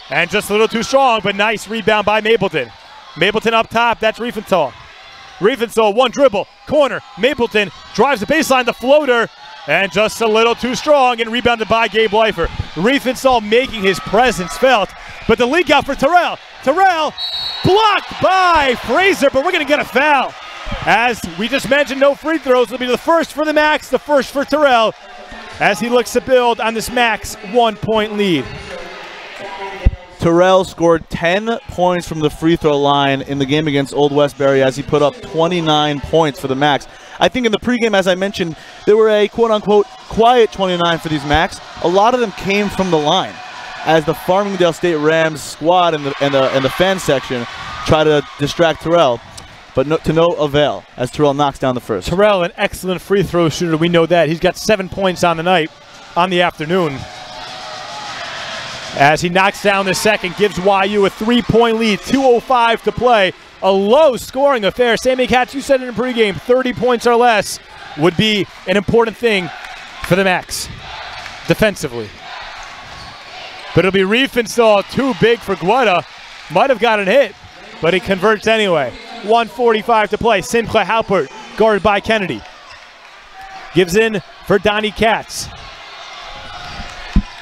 And just a little too strong, but nice rebound by Mapleton. Mapleton up top, that's Riefenstahl. Riefenstahl, one dribble, corner. Mapleton drives the baseline, the floater. And just a little too strong and rebounded by Gabe Leifer. Riefenstahl making his presence felt. But the leak out for Terrell. Terrell blocked by Frazier, but we're going to get a foul. As we just mentioned, no free throws. It'll be the first for the Max, the first for Terrell, as he looks to build on this Max 1-point lead. Terrell scored 10 points from the free throw line in the game against Old Westbury as he put up 29 points for the Max. I think in the pregame, as I mentioned, there were a quote-unquote quiet 29 for these Max. A lot of them came from the line as the Farmingdale State Rams squad and the fan section try to distract Terrell, but to no avail as Terrell knocks down the first. Terrell, an excellent free throw shooter. We know that. He's got 7 points on the night, on the afternoon. As he knocks down the second, gives YU a 3-point lead, 2:05 to play. A low-scoring affair. Sammy Katz, you said it in pregame, 30 points or less would be an important thing for the Max defensively. But it'll be Riefenstahl, too big for Guetta. Might have gotten hit. but he converts anyway. 1:45 to play. Simcha Halpert guarded by Kennedy. Gives in for Donnie Katz.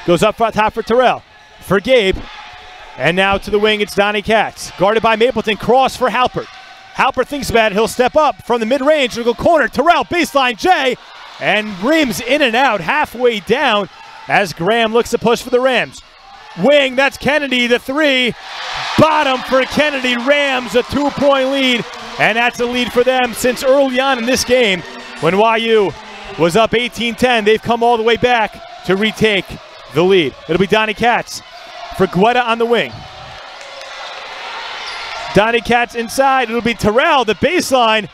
Goes up front top for Terrell. For Gabe. And now to the wing, it's Donnie Katz. Guarded by Mapleton. Cross for Halpert. Halpert thinks about it. He'll step up from the mid-range. He'll go corner. Terrell, baseline, Jay. And rims in and out halfway down as Graham looks to push for the Rams. Wing, that's Kennedy, the three. Bottom for Kennedy. Rams a 2-point lead. And that's a lead for them since early on in this game when YU was up 18-10. They've come all the way back to retake the lead. It'll be Donnie Katz for Guetta on the wing. Donnie Katz inside. It'll be Terrell, the baseline.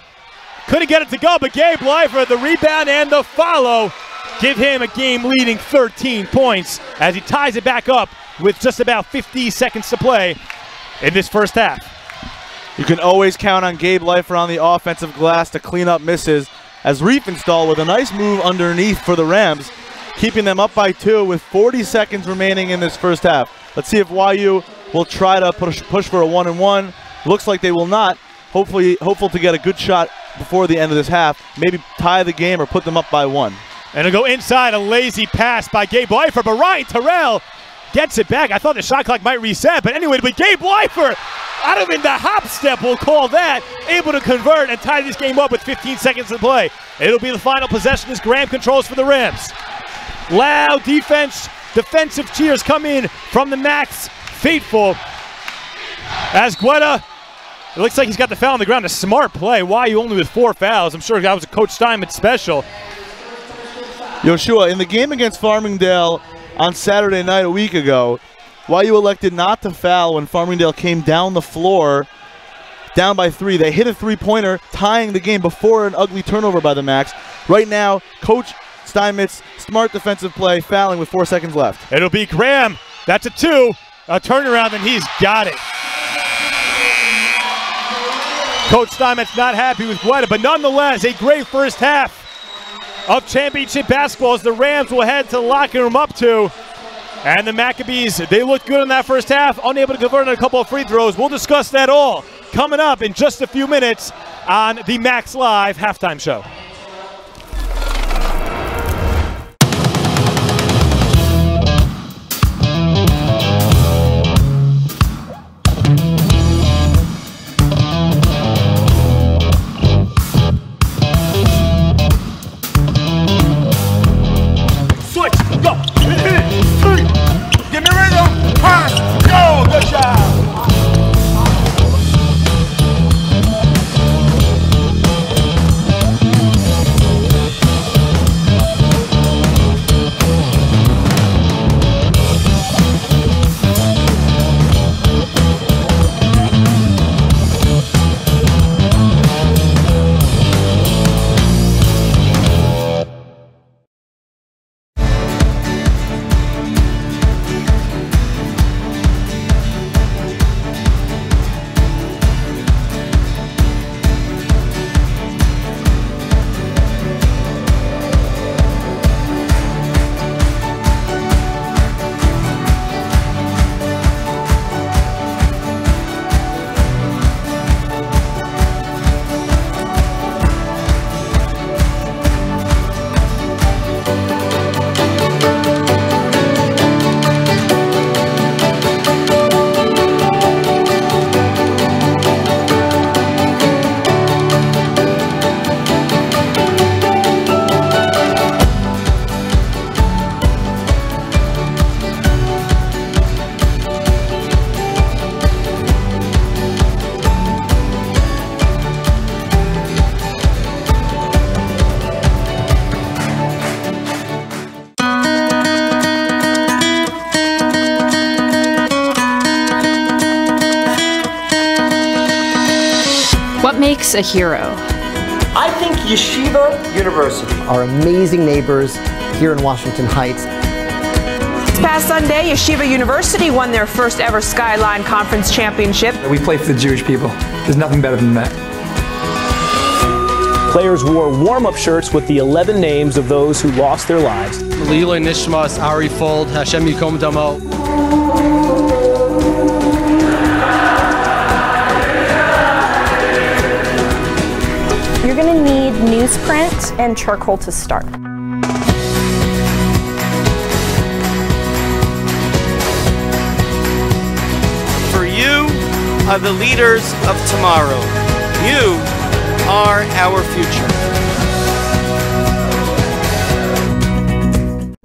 Couldn't get it to go, but Gabe Leifer, the rebound and the follow, give him a game-leading 13 points as he ties it back up with just about 50 seconds to play in this first half. You can always count on Gabe Leifer on the offensive glass to clean up misses as Riefenstahl with a nice move underneath for the Rams, keeping them up by 2 with 40 seconds remaining in this first half. Let's see if YU will try to push for a 1-and-1. Looks like they will not. Hopeful to get a good shot before the end of this half. Maybe tie the game or put them up by 1. And it'll go inside, a lazy pass by Gabe Leifer, but Ryan Terrell gets it back. I thought the shot clock might reset, but anyway, but Gabe Leifer, out of in the hop step, we'll call that, able to convert and tie this game up with 15 seconds to play. It'll be the final possession as Graham controls for the Rams. Loud defensive cheers come in from the Max faithful. As Guetta, it looks like he's got the foul on the ground. A smart play. YU only with 4 fouls. I'm sure that was a Coach Steinmetz special. Yoshua, in the game against Farmingdale on Saturday night a week ago, YU elected not to foul when Farmingdale came down the floor, down by 3. They hit a three-pointer, tying the game before an ugly turnover by the Max. Right now, Coach Steinmetz, smart defensive play, fouling with 4 seconds left. It'll be Graham. That's a 2. A turnaround, and he's got it. Coach Steinmetz not happy with Guetta, but nonetheless, a great first half of championship basketball as the Rams will head to the locker room up 2. And the Maccabees, they looked good in that first half, unable to convert on a couple of free throws. We'll discuss that all coming up in just a few minutes on the Max Live halftime show. What makes a hero? I think Yeshiva University. Our amazing neighbors here in Washington Heights. This past Sunday, Yeshiva University won their first ever SKYLINE Conference Championship. We play for the Jewish people. There's nothing better than that. Players wore warm-up shirts with the 11 names of those who lost their lives. Leila Nishmas, Ari Fold, Hashem Yikom Damo. You're going to need newsprint and charcoal to start. For you are the leaders of tomorrow. You are our future.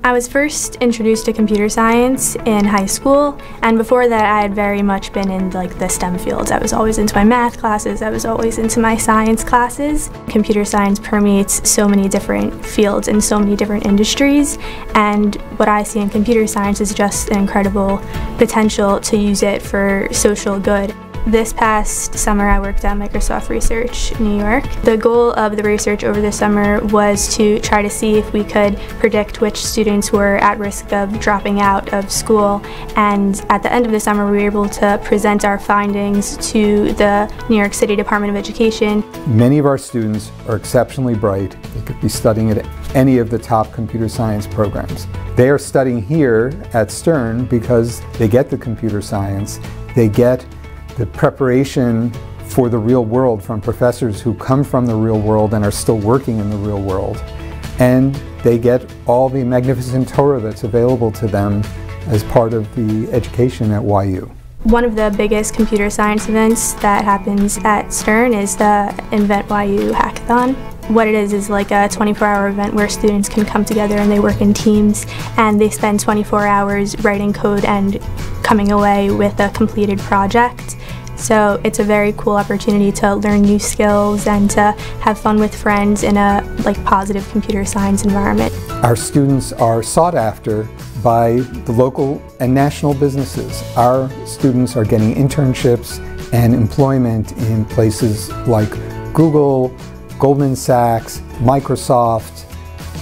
I was first introduced to computer science in high school, and before that I had very much been in the STEM fields. I was always into my math classes, I was always into my science classes. Computer science permeates so many different fields and so many different industries, and what I see in computer science is just an incredible potential to use it for social good. This past summer I worked at Microsoft Research in New York. The goal of the research over the summer was to try to see if we could predict which students were at risk of dropping out of school, and at the end of the summer we were able to present our findings to the New York City Department of Education. Many of our students are exceptionally bright. They could be studying at any of the top computer science programs. They are studying here at Stern because they get the computer science, they get the preparation for the real world from professors who come from the real world and are still working in the real world. And they get all the magnificent Torah that's available to them as part of the education at YU. One of the biggest computer science events that happens at Stern is the Invent YU Hackathon. What it is like a 24-hour event where students can come together and they work in teams, and they spend 24 hours writing code and coming away with a completed project. So it's a very cool opportunity to learn new skills and to have fun with friends in a positive computer science environment. Our students are sought after by the local and national businesses. Our students are getting internships and employment in places like Google, Goldman Sachs, Microsoft,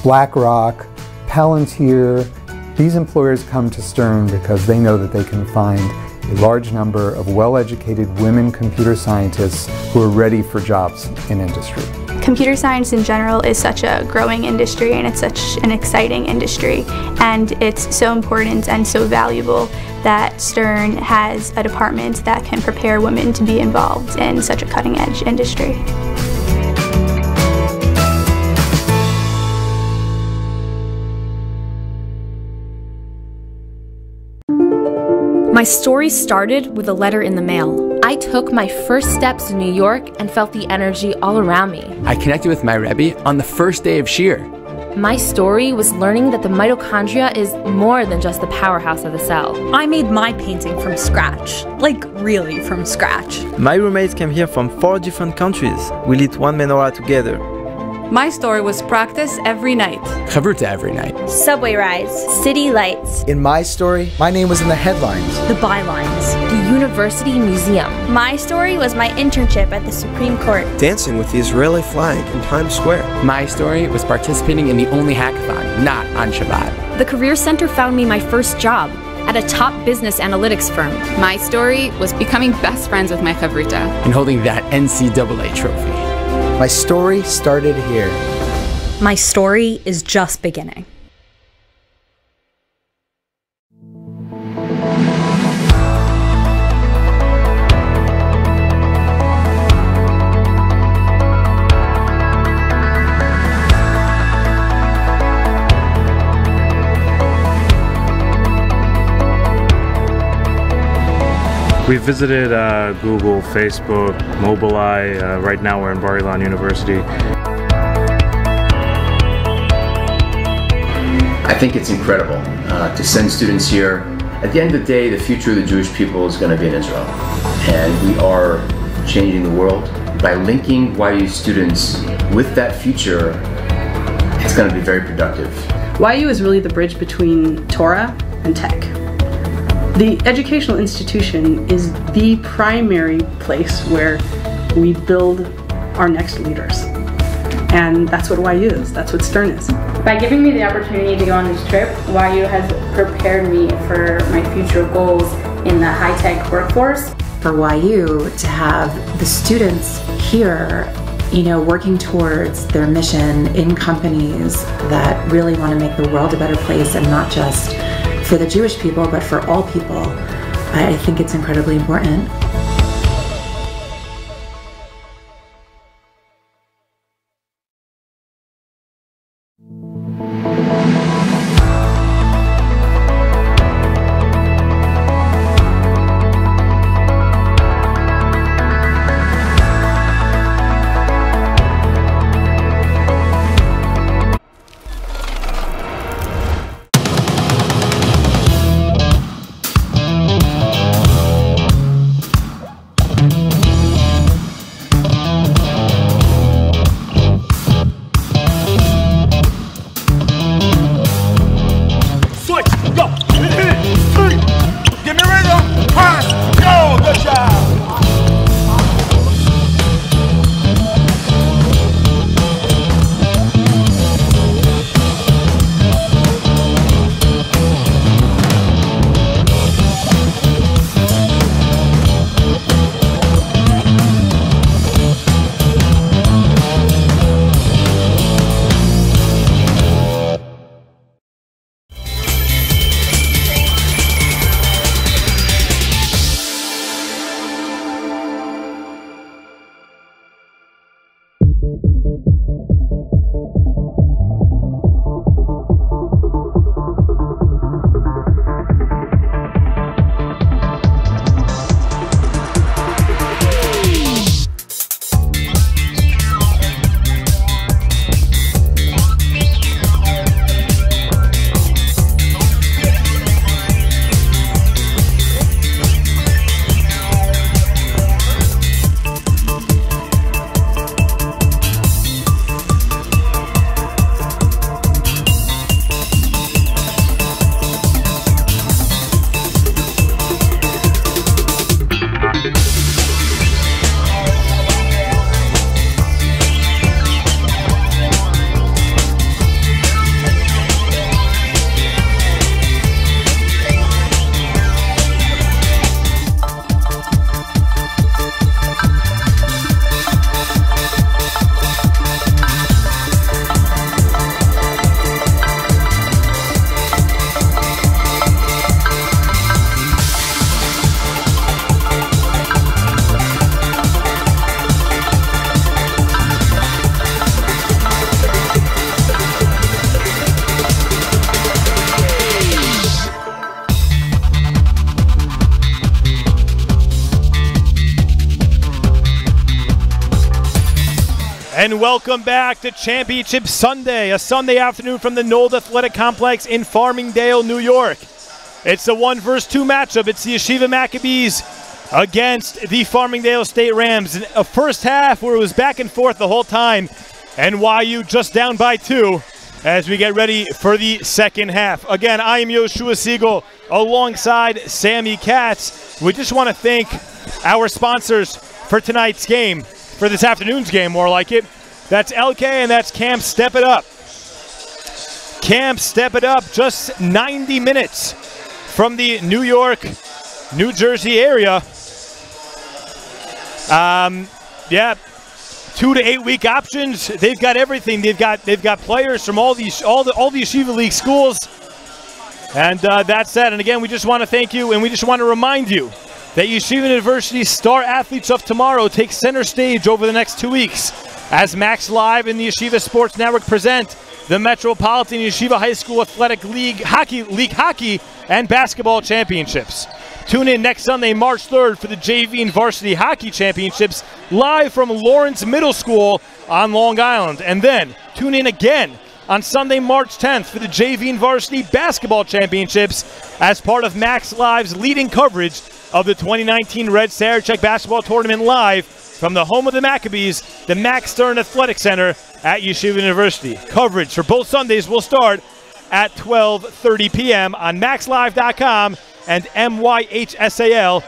BlackRock, Palantir. These employers come to Stern because they know that they can find a large number of well-educated women computer scientists who are ready for jobs in industry. Computer science in general is such a growing industry, and it's such an exciting industry, and it's so important and so valuable that Stern has a department that can prepare women to be involved in such a cutting-edge industry. My story started with a letter in the mail. I took my first steps in New York and felt the energy all around me. I connected with my Rebbe on the first day of Shir. My story was learning that the mitochondria is more than just the powerhouse of the cell. I made my painting from scratch, really from scratch. My roommates came here from 4 different countries. We lit one menorah together. My story was practice every night. Chavruta every night. Subway rides, city lights. In my story, my name was in the headlines. The bylines. The University Museum. My story was my internship at the Supreme Court. Dancing with the Israeli flag in Times Square. My story was participating in the only hackathon, not on Shabbat. The Career Center found me my first job at a top business analytics firm. My story was becoming best friends with my chavruta. And holding that NCAA trophy. My story started here. My story is just beginning. We visited Google, Facebook, Mobileye. Right now we're in Bar-Ilan University. I think it's incredible to send students here. At the end of the day, the future of the Jewish people is going to be in Israel. And we are changing the world. By linking YU students with that future, it's going to be very productive. YU is really the bridge between Torah and tech. The educational institution is the primary place where we build our next leaders. And that's what YU is, that's what Stern is. By giving me the opportunity to go on this trip, YU has prepared me for my future goals in the high-tech workforce. For YU to have the students here, working towards their mission in companies that really want to make the world a better place, and not just for the Jewish people, but for all people, I think it's incredibly important. And welcome back to Championship Sunday, a Sunday afternoon from the Knoll Athletic Complex in Farmingdale, New York. It's a 1-versus-2 matchup. It's the Yeshiva Maccabees against the Farmingdale State Rams. In a first half where it was back and forth the whole time. NYU just down by 2 as we get ready for the second half. Again, I am Yoshua Siegel alongside Sammy Katz. We just want to thank our sponsors for tonight's game. For this afternoon's game, more like it. That's LK and that's Camp Step It Up. Camp Step It Up, just 90 minutes from the New York, New Jersey area. Yeah, 2 to 8 week options. They've got everything. They've got players from all the Yeshiva League schools. And that's that. And again, we just want to thank you, and we just want to remind you that Yeshiva University's star athletes of tomorrow take center stage over the next 2 weeks as Max Live and the Yeshiva Sports Network present the Metropolitan Yeshiva High School Athletic League Hockey and Basketball Championships. Tune in next Sunday, March 3rd for the JV and Varsity Hockey Championships live from Lawrence Middle School on Long Island. And then tune in again on Sunday, March 10th for the JV and Varsity Basketball Championships as part of Max Live's leading coverage of the 2019 Red Sarachek Basketball Tournament live from the home of the Maccabees, the Max Stern Athletic Center at Yeshiva University. Coverage for both Sundays will start at 12:30 p.m. on maxlive.com and myhsal.com.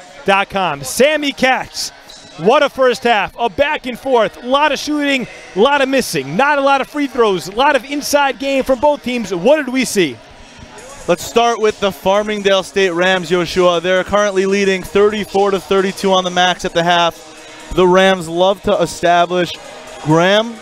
Sammy Katz, what a first half. A back and forth, a lot of shooting, a lot of missing, not a lot of free throws, a lot of inside game from both teams. What did we see? Let's start with the Farmingdale State Rams, Yoshua. They're currently leading 34-32 on the Max at the half. The Rams love to establish Graham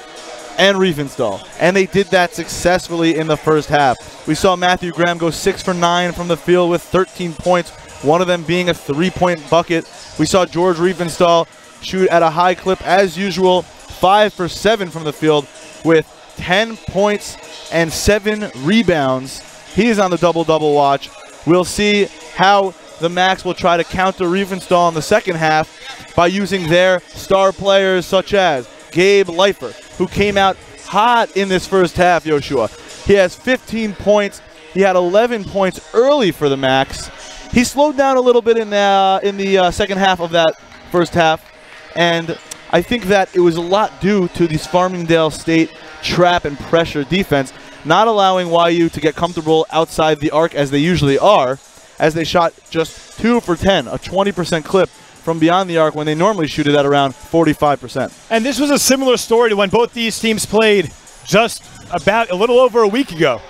and Riefenstahl, and they did that successfully in the first half. We saw Matthew Graham go 6 for 9 from the field with 13 points, one of them being a 3-point bucket. We saw George Riefenstahl shoot at a high clip as usual, 5 for 7 from the field with 10 points and 7 rebounds. He is on the double-double watch. We'll see how the Max will try to counter Riefenstahl in the second half by using their star players such as Gabe Leifer, who came out hot in this first half, Yoshua. He has 15 points. He had 11 points early for the Max. He slowed down a little bit in the second half of that first half, and I think that it was a lot due to this Farmingdale State trap and pressure defense, not allowing YU to get comfortable outside the arc as they usually are, as they shot just 2 for 10, a 20% clip from beyond the arc when they normally shoot it at around 45%. And this was a similar story to when both these teams played just about a little over a week ago.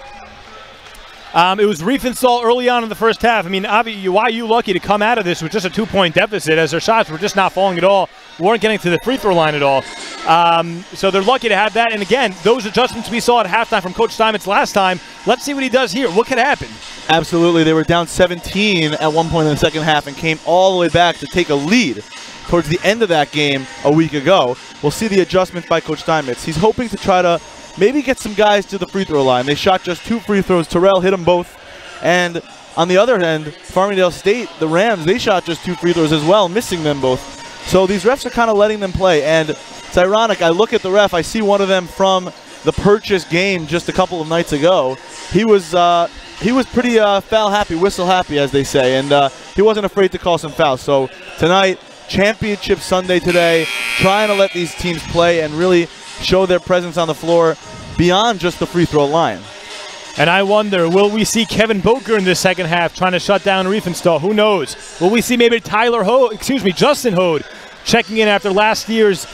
It was Riefenstahl early on in the first half. I mean, YU lucky to come out of this with just a 2-point deficit as their shots were just not falling at all, weren't getting to the free throw line at all. So they're lucky to have that. And again, those adjustments we saw at halftime from Coach Steinmetz last time, let's see what he does here. What could happen? Absolutely. They were down 17 at one point in the second half and came all the way back to take a lead towards the end of that game a week ago. We'll see the adjustments by Coach Steinmetz. He's hoping to try to maybe get some guys to the free throw line. They shot just 2 free throws. Terrell hit them both. And on the other end, Farmingdale State, the Rams, they shot just 2 free throws as well, missing them both. So these refs are kind of letting them play. And it's ironic. I look at the ref. I see one of them from the Purchase game just a couple of nights ago. He was pretty foul happy, whistle happy, as they say. And he wasn't afraid to call some fouls. So tonight, Championship Sunday today, trying to let these teams play and really show their presence on the floor beyond just the free throw line. And I wonder, will we see Kevin Boker in the second half trying to shut down Riefenstahl? Who knows? Will we see maybe Justin Hode checking in after last year's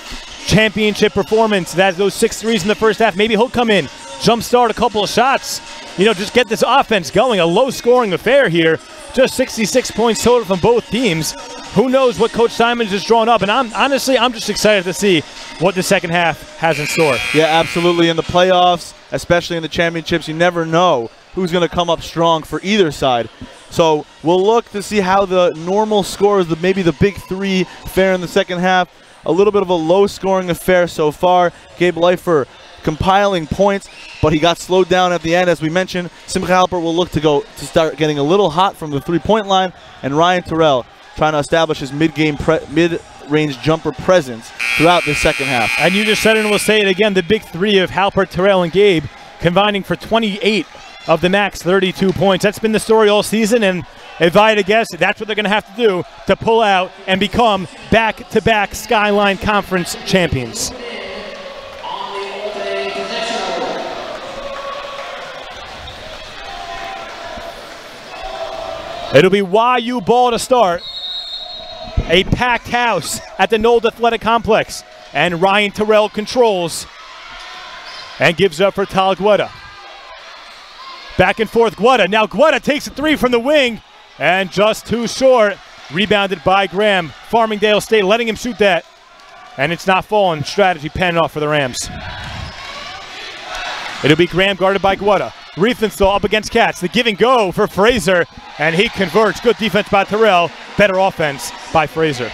championship performance? That those 6 threes in the first half. Maybe he'll come in, jumpstart a couple of shots. You know, just get this offense going. A low-scoring affair here. Just 66 points total from both teams. Who knows what Coach Simons is drawing up? And I'm just excited to see what the second half has in store. Yeah, absolutely. In the playoffs, especially in the championships, you never know who's going to come up strong for either side. So we'll look to see how the normal scores, maybe the big 3, fare in the second half. A little bit of a low-scoring affair so far. Gabe Leifer compiling points, but he got slowed down at the end. As we mentioned, Simcha Halper will look to start getting a little hot from the three-point line, and Ryan Terrell trying to establish his mid-range jumper presence throughout the second half. And you just said it, and we'll say it again, the big 3 of Halper, Terrell, and Gabe combining for 28 of the max 32 points. That's been the story all season, and if I had to guess, that's what they're going to have to do to pull out and become back-to-back Skyline Conference champions. It'll be YU ball to start. A packed house at the Knoll Athletic Complex. And Ryan Terrell controls and gives up for Tal Guetta. Back and forth, Guetta. Now Guetta takes a 3 from the wing and just too short. Rebounded by Graham. Farmingdale State letting him shoot that. And it's not falling. Strategy paying off for the Rams. It'll be Graham guarded by Guetta. Riefenstahl up against Katz. The give and go for Fraser, and he converts. Good defense by Terrell. Better offense by Fraser.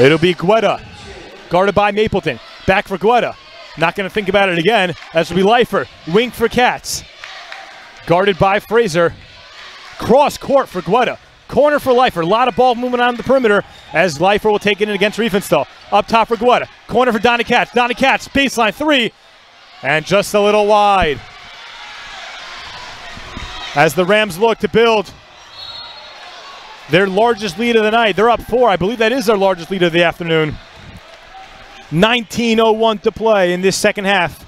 It'll be Guetta, guarded by Mapleton. Back for Guetta. Not going to think about it again. As will be Leifer. Wing for Katz. Guarded by Fraser. Cross court for Guetta. Corner for Leifer. A lot of ball movement on the perimeter as Leifer will take it in against Riefenstahl. Up top for Guetta. Corner for Donnie Katz. Donnie Katz, baseline 3. And just a little wide. As the Rams look to build their largest lead of the night. They're up 4. I believe that is their largest lead of the afternoon. 19:01 to play in this second half.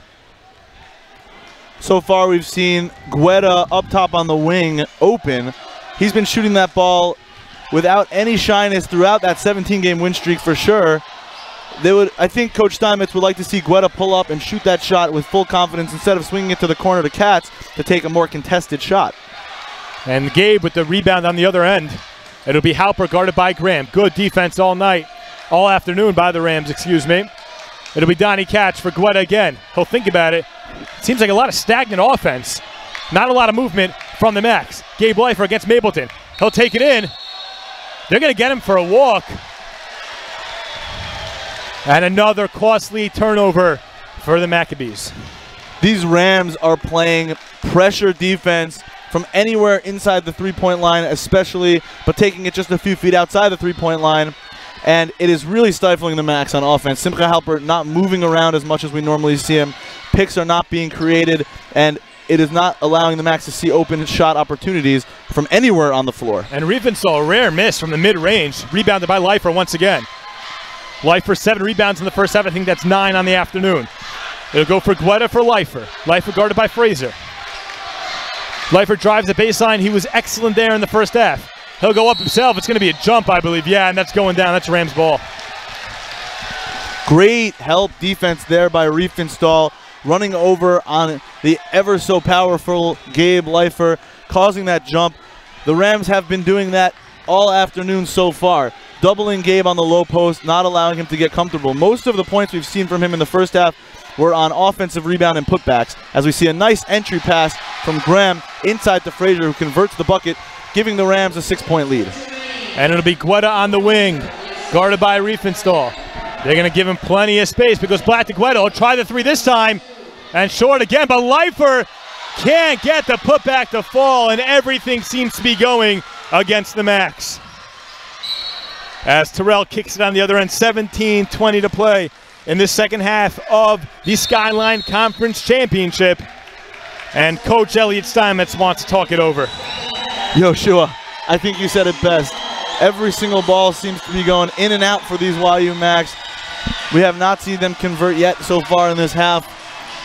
So far we've seen Guetta up top on the wing open. He's been shooting that ball without any shyness throughout that 17-game win streak for sure. I think Coach Steinmetz would like to see Guetta pull up and shoot that shot with full confidence instead of swinging it to the corner to Katz to take a more contested shot. And Gabe with the rebound on the other end. It'll be Halper guarded by Graham. Good defense all night, all afternoon by the Rams, excuse me. It'll be Donnie Katz for Guetta again. He'll think about it. Seems like a lot of stagnant offense. Not a lot of movement from the max. Gabe Leifer against Mapleton. He'll take it in. They're going to get him for a walk. And another costly turnover for the Maccabees. These Rams are playing pressure defense from anywhere inside the three-point line especially, but taking it just a few feet outside the three-point line. And it is really stifling the max on offense. Simcha Halper not moving around as much as we normally see him. Picks are not being created, and it is not allowing the max to see open shot opportunities from anywhere on the floor. And Riefenstahl, a rare miss from the mid-range. Rebounded by Leifer once again. Leifer 7 rebounds in the first half. I think that's 9 on the afternoon. It'll go for Guetta for Leifer. Leifer guarded by Fraser. Leifer drives the baseline. He was excellent there in the first half. He'll go up himself. It's going to be a jump, I believe. Yeah, and that's going down. That's Rams ball. Great help defense there by Riefenstahl, running over on the ever so powerful Gabe Leifer, causing that jump. The Rams have been doing that all afternoon so far, doubling Gabe on the low post, not allowing him to get comfortable. Most of the points we've seen from him in the first half were on offensive rebound and putbacks, as we see a nice entry pass from Graham inside to Frazier, who converts the bucket giving the Rams a 6-point lead. And it'll be Guetta on the wing, guarded by Riefenstahl. They're going to give him plenty of space because Black to Guetta will try the three this time. And short again, but Leifer can't get the putback to fall, and everything seems to be going against the Max. As Terrell kicks it on the other end, 17-20 to play in the second half of the SKYLINE Conference Championship. And Coach Elliot Steinmetz wants to talk it over. Yoshua, I think you said it best. Every single ball seems to be going in and out for these YU Max. We have not seen them convert yet so far in this half,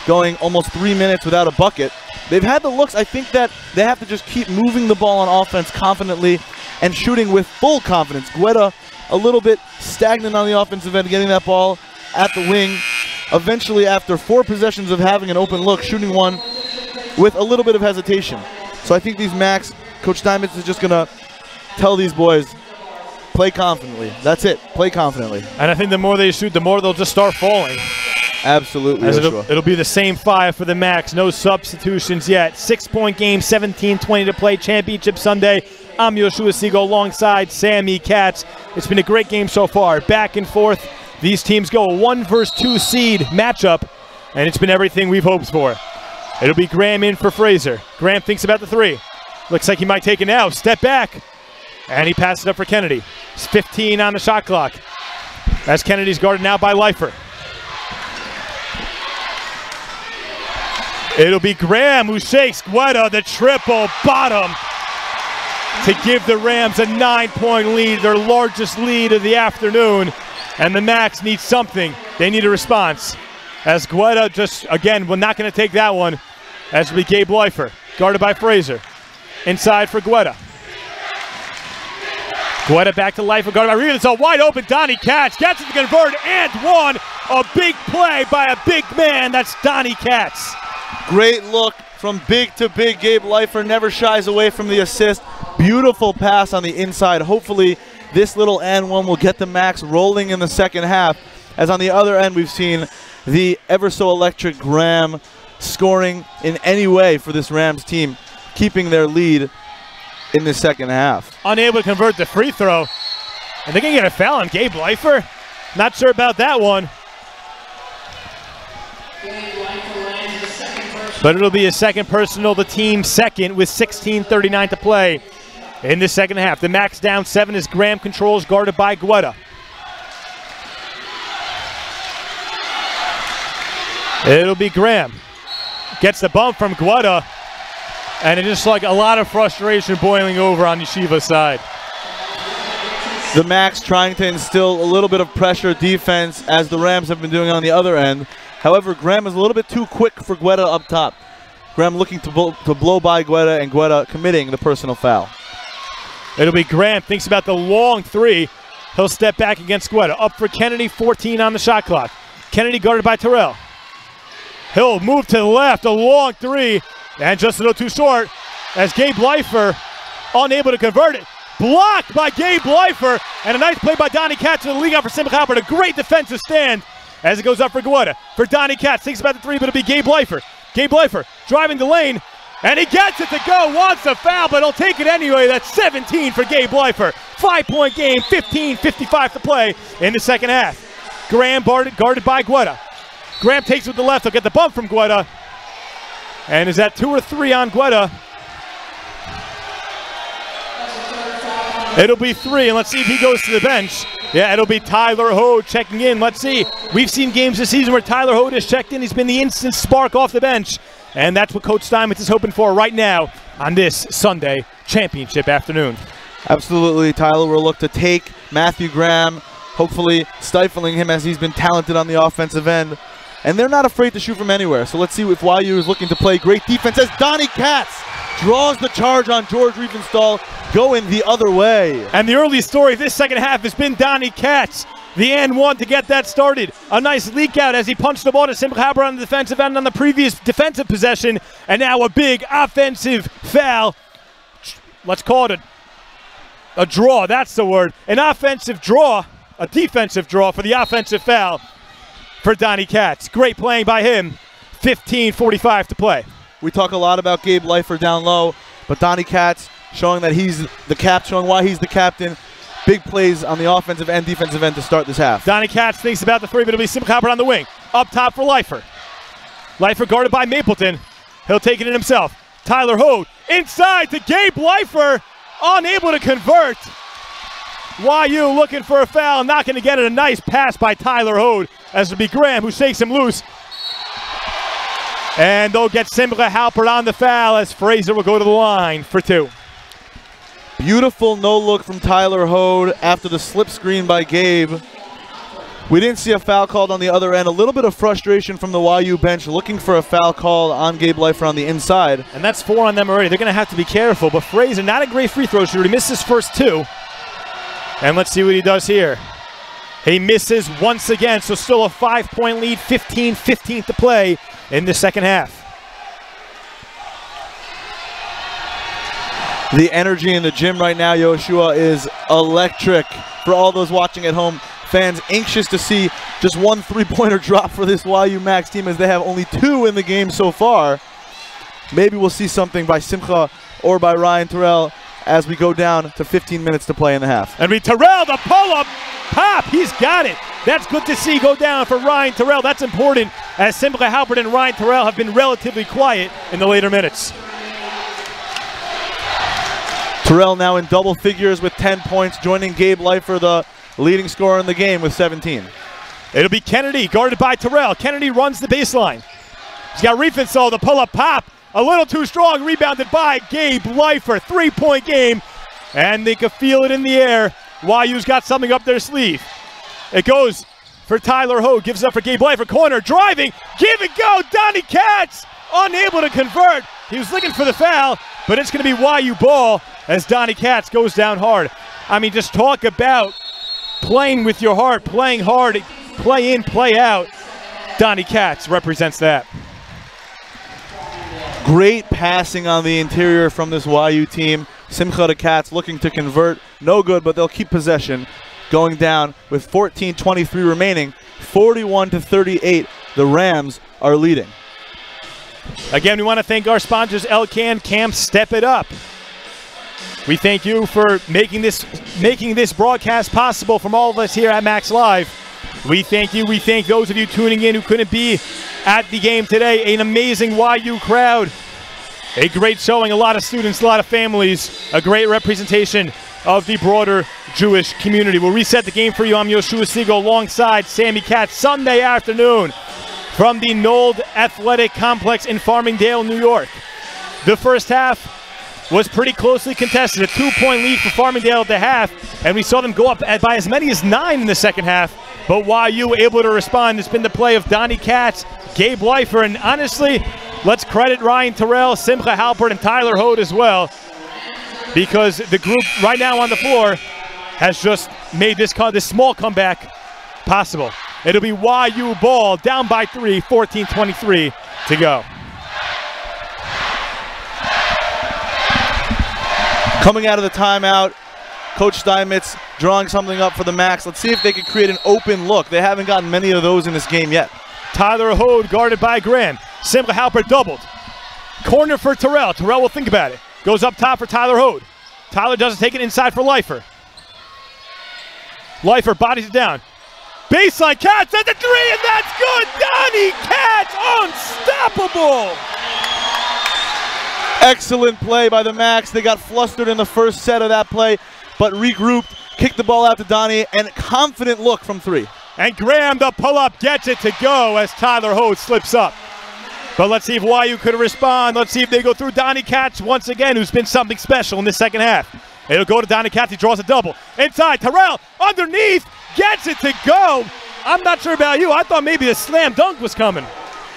going almost 3 minutes without a bucket. They've had the looks. I think that they have to just keep moving the ball on offense confidently and shooting with full confidence. Guetta a little bit stagnant on the offensive end, getting that ball at the wing. Eventually, after 4 possessions of having an open look, shooting one with a little bit of hesitation. So I think these Max, Coach Steinmetz is just going to tell these boys, play confidently. That's it. Play confidently. And I think the more they shoot, the more they'll just start falling. Absolutely. It'll be the same 5 for the Max. No substitutions yet. 6-point game, 17-20 to play. Championship Sunday. I'm Yoshua Siegel alongside Sammy Katz. It's been a great game so far. Back and forth. These teams go a 1 versus 2 seed matchup, and it's been everything we've hoped for. It'll be Graham in for Fraser. Graham thinks about the 3. Looks like he might take it now. Step back. And he passes it up for Kennedy. It's 15 on the shot clock. As Kennedy's guarded now by Leifer. It'll be Graham who shakes Guetta, the triple bottom, to give the Rams a 9-point lead, their largest lead of the afternoon. And the Max needs something. They need a response. As Guetta just, again, we're not going to take that one. As will be Gabe Leifer, guarded by Fraser. Inside for Guetta. Guetta back to Leifer, guarded by Regan. It's a wide open Donnie Katz. Gets it to convert and one. A big play by a big man. That's Donnie Katz. Great look from big to big. Gabe Leifer never shies away from the assist. Beautiful pass on the inside. Hopefully this little and one will get the Max rolling in the second half. As on the other end, we've seen the ever so electric Graham scoring in any way for this Rams team, keeping their lead in the second half. Unable to convert the free throw. And they're going to get a foul on Gabe Leifer. Not sure about that one. But it'll be a second personal, the team second with 16:39 to play in the second half. The Max down 7 as Graham controls, guarded by Guetta. It'll be Graham. Gets the bump from Guetta. And it's just like a lot of frustration boiling over on Yeshiva's side. The Max trying to instill a little bit of pressure defense as the Rams have been doing on the other end. However, Graham is a little bit too quick for Guetta up top. Graham looking to blow by Guetta, and Guetta committing the personal foul. It'll be Graham, thinks about the long 3. He'll step back against Guetta. Up for Kennedy, 14 on the shot clock. Kennedy guarded by Terrell. He'll move to the left, a long 3, and just a little too short as Gabe Leifer unable to convert it. Blocked by Gabe Leifer, and a nice play by Donnie Katz to the league out for Simcha Halpert. A great defensive stand as it goes up for Guetta. For Donnie Katz, thinks about the 3, but it'll be Gabe Leifer. Gabe Leifer driving the lane, and he gets it to go, wants a foul, but he'll take it anyway. That's 17 for Gabe Leifer. 5-point game, 15:55 to play in the second half. Graham guarded by Guetta. Graham takes it with the left. He'll get the bump from Guetta. And is that 2 or 3 on Guetta? It'll be 3, and let's see if he goes to the bench. Yeah, it'll be Tyler Hode checking in. Let's see. We've seen games this season where Tyler Hode has checked in. He's been the instant spark off the bench. And that's what Coach Steinmetz is hoping for right now on this Sunday championship afternoon. Absolutely. Tyler will look to take Matthew Graham, hopefully stifling him as he's been talented on the offensive end. And they're not afraid to shoot from anywhere. So let's see if YU is looking to play great defense as Donnie Katz draws the charge on George Riefenstahl, going the other way. And the early story of this second half has been Donnie Katz, the and one to get that started. A nice leak out as he punched the ball to Simcha Halpert on the defensive end on the previous defensive possession, and now a big offensive foul. Let's call it a draw, that's the word. An offensive draw, a defensive draw for the offensive foul for Donnie Katz. Great playing by him. 15:45 to play. We talk a lot about Gabe Leifer down low, but Donnie Katz showing that he's the showing why he's the captain. Big plays on the offensive and defensive end to start this half. Donnie Katz thinks about the three, but it'll be Simcha Halpert on the wing. Up top for Leifer. Leifer guarded by Mapleton. He'll take it in himself. Tyler Hode inside to Gabe Leifer. Unable to convert. YU looking for a foul, not going to get it. A nice pass by Tyler Hode, as it'll be Graham who shakes him loose. And they'll get Simcha Halpert on the foul as Fraser will go to the line for 2. Beautiful no-look from Tyler Hode after the slip screen by Gabe. We didn't see a foul called on the other end. A little bit of frustration from the YU bench looking for a foul call on Gabe Leifer on the inside. And that's 4 on them already. They're going to have to be careful. But Fraser, not a great free throw shooter. He missed his first 2. And let's see what he does here. He misses once again, so still a 5-point lead, 15-15 to play in the second half. The energy in the gym right now, Yoshua, is electric. For all those watching at home, fans anxious to see just one three-pointer drop for this YU Max team, as they have only 2 in the game so far. Maybe we'll see something by Simcha or by Ryan Terrell as we go down to 15 minutes to play in the half. And Terrell, the pull-up, pop, he's got it. That's good to see go down for Ryan Terrell. That's important, as Simcha Halpert and Ryan Terrell have been relatively quiet in the later minutes. Terrell now in double figures with 10 points, joining Gabe Leifer, the leading scorer in the game, with 17. It'll be Kennedy, guarded by Terrell. Kennedy runs the baseline. He's got Riefenstahl, the pull-up pop. A little too strong, rebounded by Gabe Leifer. 3-point game, and they can feel it in the air. YU's got something up their sleeve. It goes for Tyler Hode, gives up for Gabe Leifer. Corner, driving, give it go. Donnie Katz, unable to convert. He was looking for the foul, but it's going to be YU ball as Donnie Katz goes down hard. I mean, just talk about playing with your heart, playing hard, play in, play out. Donnie Katz represents that. Great passing on the interior from this YU team. Simcha to Katz looking to convert. No good, but they'll keep possession. Going down with 14:23 remaining. 41-38, the Rams are leading. Again, we want to thank our sponsors, Elcan, Camp Step It Up. We thank you for making this broadcast possible from all of us here at Max Live. We thank you. We thank those of you tuning in who couldn't be at the game today. An amazing YU crowd. A great showing. A lot of students, a lot of families. A great representation of the broader Jewish community. We'll reset the game for you. I'm Yoshua Siegel alongside Sammy Katz. Sunday afternoon from the Nold Athletic Complex in Farmingdale, New York. The first half was pretty closely contested. A 2-point lead for Farmingdale at the half, and we saw them go up by as many as 9 in the second half. But YU able to respond. It's been the play of Donnie Katz, Gabe Leifer, and honestly, let's credit Ryan Terrell, Simcha Halpert, and Tyler Hode as well, because the group right now on the floor has just made this small comeback possible. It'll be YU ball, down by 3, 14:23 to go. Coming out of the timeout, Coach Steinmetz drawing something up for the Max. Let's see if they can create an open look. They haven't gotten many of those in this game yet. Tyler Hode guarded by Graham. Simcha Halpert doubled. Corner for Terrell. Terrell will think about it. Goes up top for Tyler Hode. Tyler doesn't take it inside for Leifer. Leifer bodies it down. Baseline, Katz at the 3, and that's good! Donnie Katz, unstoppable! Excellent play by the Max. They got flustered in the first set of that play, but regrouped, kicked the ball out to Donnie, and confident look from 3. And Graham, the pull-up, gets it to go as Tyler Hode slips up. But let's see if YU could respond. Let's see if they go through Donnie Katz once again, who's been something special in the second half. It'll go to Donnie Katz. He draws a double. Inside, Terrell, underneath, gets it to go. I'm not sure about you. I thought maybe a slam dunk was coming.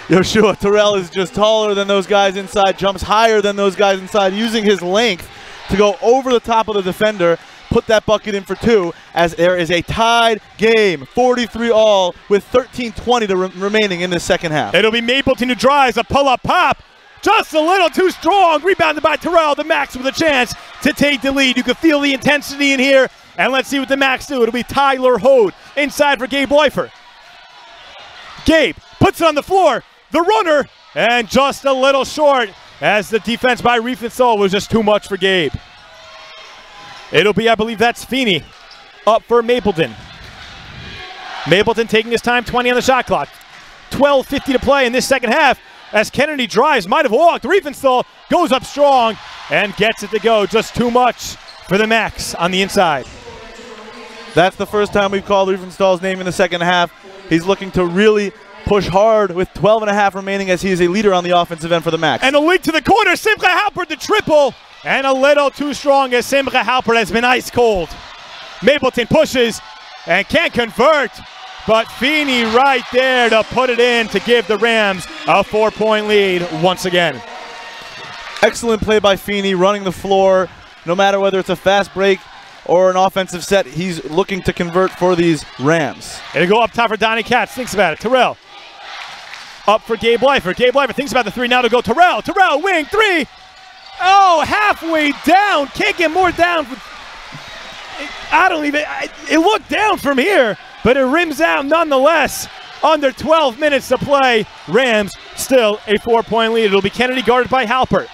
Yoshua, Terrell is just taller than those guys inside, jumps higher than those guys inside, using his length to go over the top of the defender, put that bucket in for 2, as there is a tied game, 43-all, with 13:20 remaining in the second half. It'll be Mapleton who drives, a pull-up pop, just a little too strong, rebounded by Terrell. The Max with a chance to take the lead. You can feel the intensity in here, and let's see what the Max do. It'll be Tyler Hode inside for Gabe Leifer. Gabe puts it on the floor. The runner, and just a little short, as the defense by Riefenstahl was just too much for Gabe. It'll be, I believe that's Feeney up for Mapleton. Mapleton taking his time, 20 on the shot clock. 12:50 to play in this second half as Kennedy drives, might have walked. Riefenstahl goes up strong and gets it to go. Just too much for the Max on the inside. That's the first time we've called Riefenstahl's name in the second half. He's looking to really push hard with 12.5 remaining as he is a leader on the offensive end for the Max. And a link to the corner, Simcha Halpert the triple. And a little too strong as Simcha Halpert has been ice cold. Mapleton pushes and can't convert. But Feeney right there to put it in to give the Rams a 4-point lead once again. Excellent play by Feeney, running the floor. No matter whether it's a fast break or an offensive set, he's looking to convert for these Rams. It'll go up top for Donnie Katz. Thinks about it. Terrell. Up for Gabe Leifer. Gabe Leifer thinks about the three. Now to go Terrell. Terrell, wing, three. Oh, halfway down. Can't get more down. It looked down from here, but it rims out nonetheless. Under 12 minutes to play. Rams still a 4-point lead. It'll be Kennedy guarded by Halpert.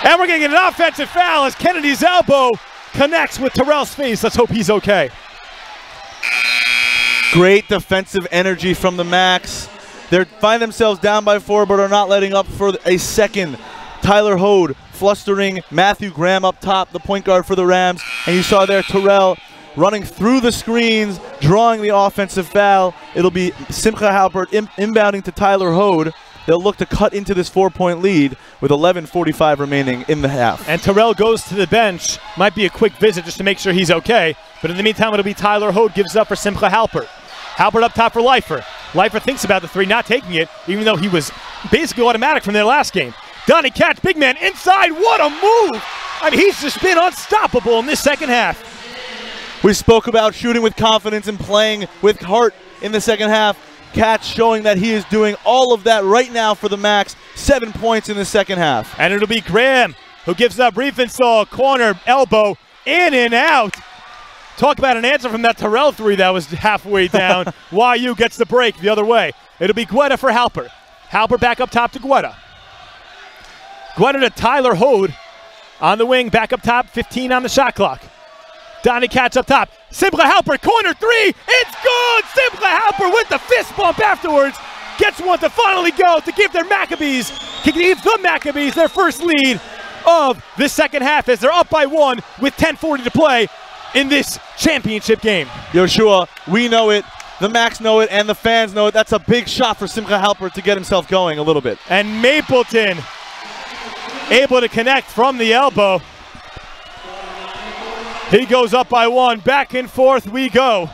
And we're going to get an offensive foul as Kennedy's elbow connects with Terrell's face. Let's hope he's okay. Great defensive energy from the Max. They find themselves down by 4, but are not letting up for a second. Tyler Hode flustering Matthew Graham up top, the point guard for the Rams. And you saw there Terrell running through the screens, drawing the offensive foul. It'll be Simcha Halpert inbounding to Tyler Hode. They'll look to cut into this 4-point lead with 11:45 remaining in the half. And Terrell goes to the bench. Might be a quick visit just to make sure he's okay. But in the meantime, it'll be Tyler Hode gives up for Simcha Halpert. Halpert up top for Leifer. Leifer thinks about the three, not taking it, even though he was basically automatic from their last game. Donnie Katz, big man, inside. What a move! I mean, he's just been unstoppable in this second half. We spoke about shooting with confidence and playing with heart in the second half. Katz showing that he is doing all of that right now for the Max. 7 points in the second half. And it'll be Graham who gives up Riefenstahl, corner, elbow, in and out. Talk about an answer from that Terrell three that was halfway down. YU gets the break the other way. It'll be Guetta for Halpert. Halpert back up top to Guetta. Guetta to Tyler Hode on the wing, back up top, 15 on the shot clock. Donnie Katz up top. Simcha Halpert, corner three. It's good! Simcha Halpert with the fist bump afterwards. Gets one to finally go to give their Maccabees, their first lead of the second half as they're up by 1 with 10:40 to play in this championship game. Yoshua, we know it, the Max know it, and the fans know it. That's a big shot for Simcha Halpert to get himself going a little bit. And Mapleton able to connect from the elbow. He goes up by 1. Back and forth we go.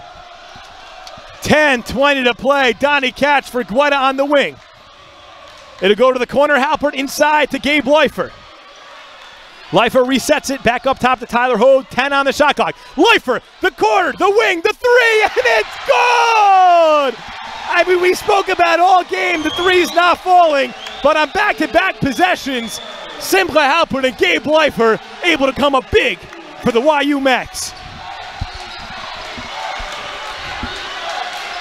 10:20 to play. Donnie Katz for Guetta on the wing. It'll go to the corner. Halpert inside to Gabe Leifer. Leifer resets it. Back up top to Tyler Hode. 10 on the shot clock. Leifer, the corner, the wing, the three, and it's good! I mean, we spoke about all game. The three's not falling, but on back-to-back possessions, Simcha Halpert and Gabe Leifer able to come up big for the YU Max.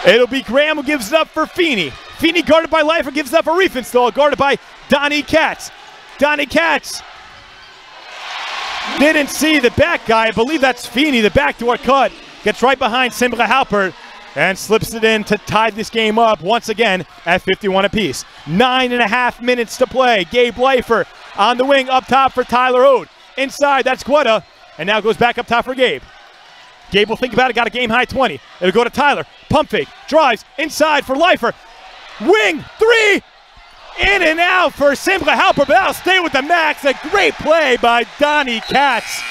It'll be Graham who gives it up for Feeney. Feeney guarded by Leifer, gives it up for Riefenstahl, guarded by Donnie Katz. Donnie Katz didn't see the back guy. I believe that's Feeney, the backdoor cut. Gets right behind Simcha Halpert and slips it in to tie this game up once again at 51 apiece. 9.5 minutes to play. Gabe Leifer on the wing up top for Tyler Hode. Inside, that's Guetta, and now goes back up top for Gabe. Gabe will think about it, got a game high 20. It'll go to Tyler. Pump fake, drives inside for Leifer. Wing, three, in and out for Simcha Halpert, but that'll stay with the Max. A great play by Donnie Katz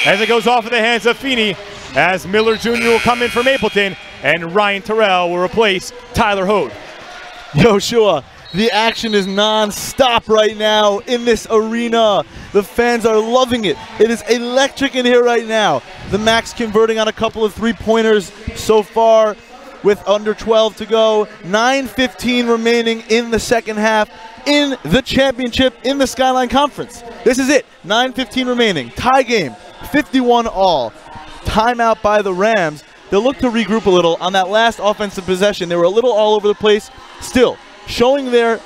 as it goes off of the hands of Feeney, as Miller Jr. will come in for Mapleton, and Ryan Terrell will replace Tyler Hode. Yoshua, the action is non-stop right now in this arena. The fans are loving it. It is electric in here right now. The Max converting on a couple of three-pointers so far with under 12 to go. 9:15 remaining in the second half in the championship in the SKYLINE Conference. This is it. 9:15 remaining. Tie game. 51 all. Timeout by the Rams. They'll look to regroup a little. On that last offensive possession, they were a little all over the place. Still, showing their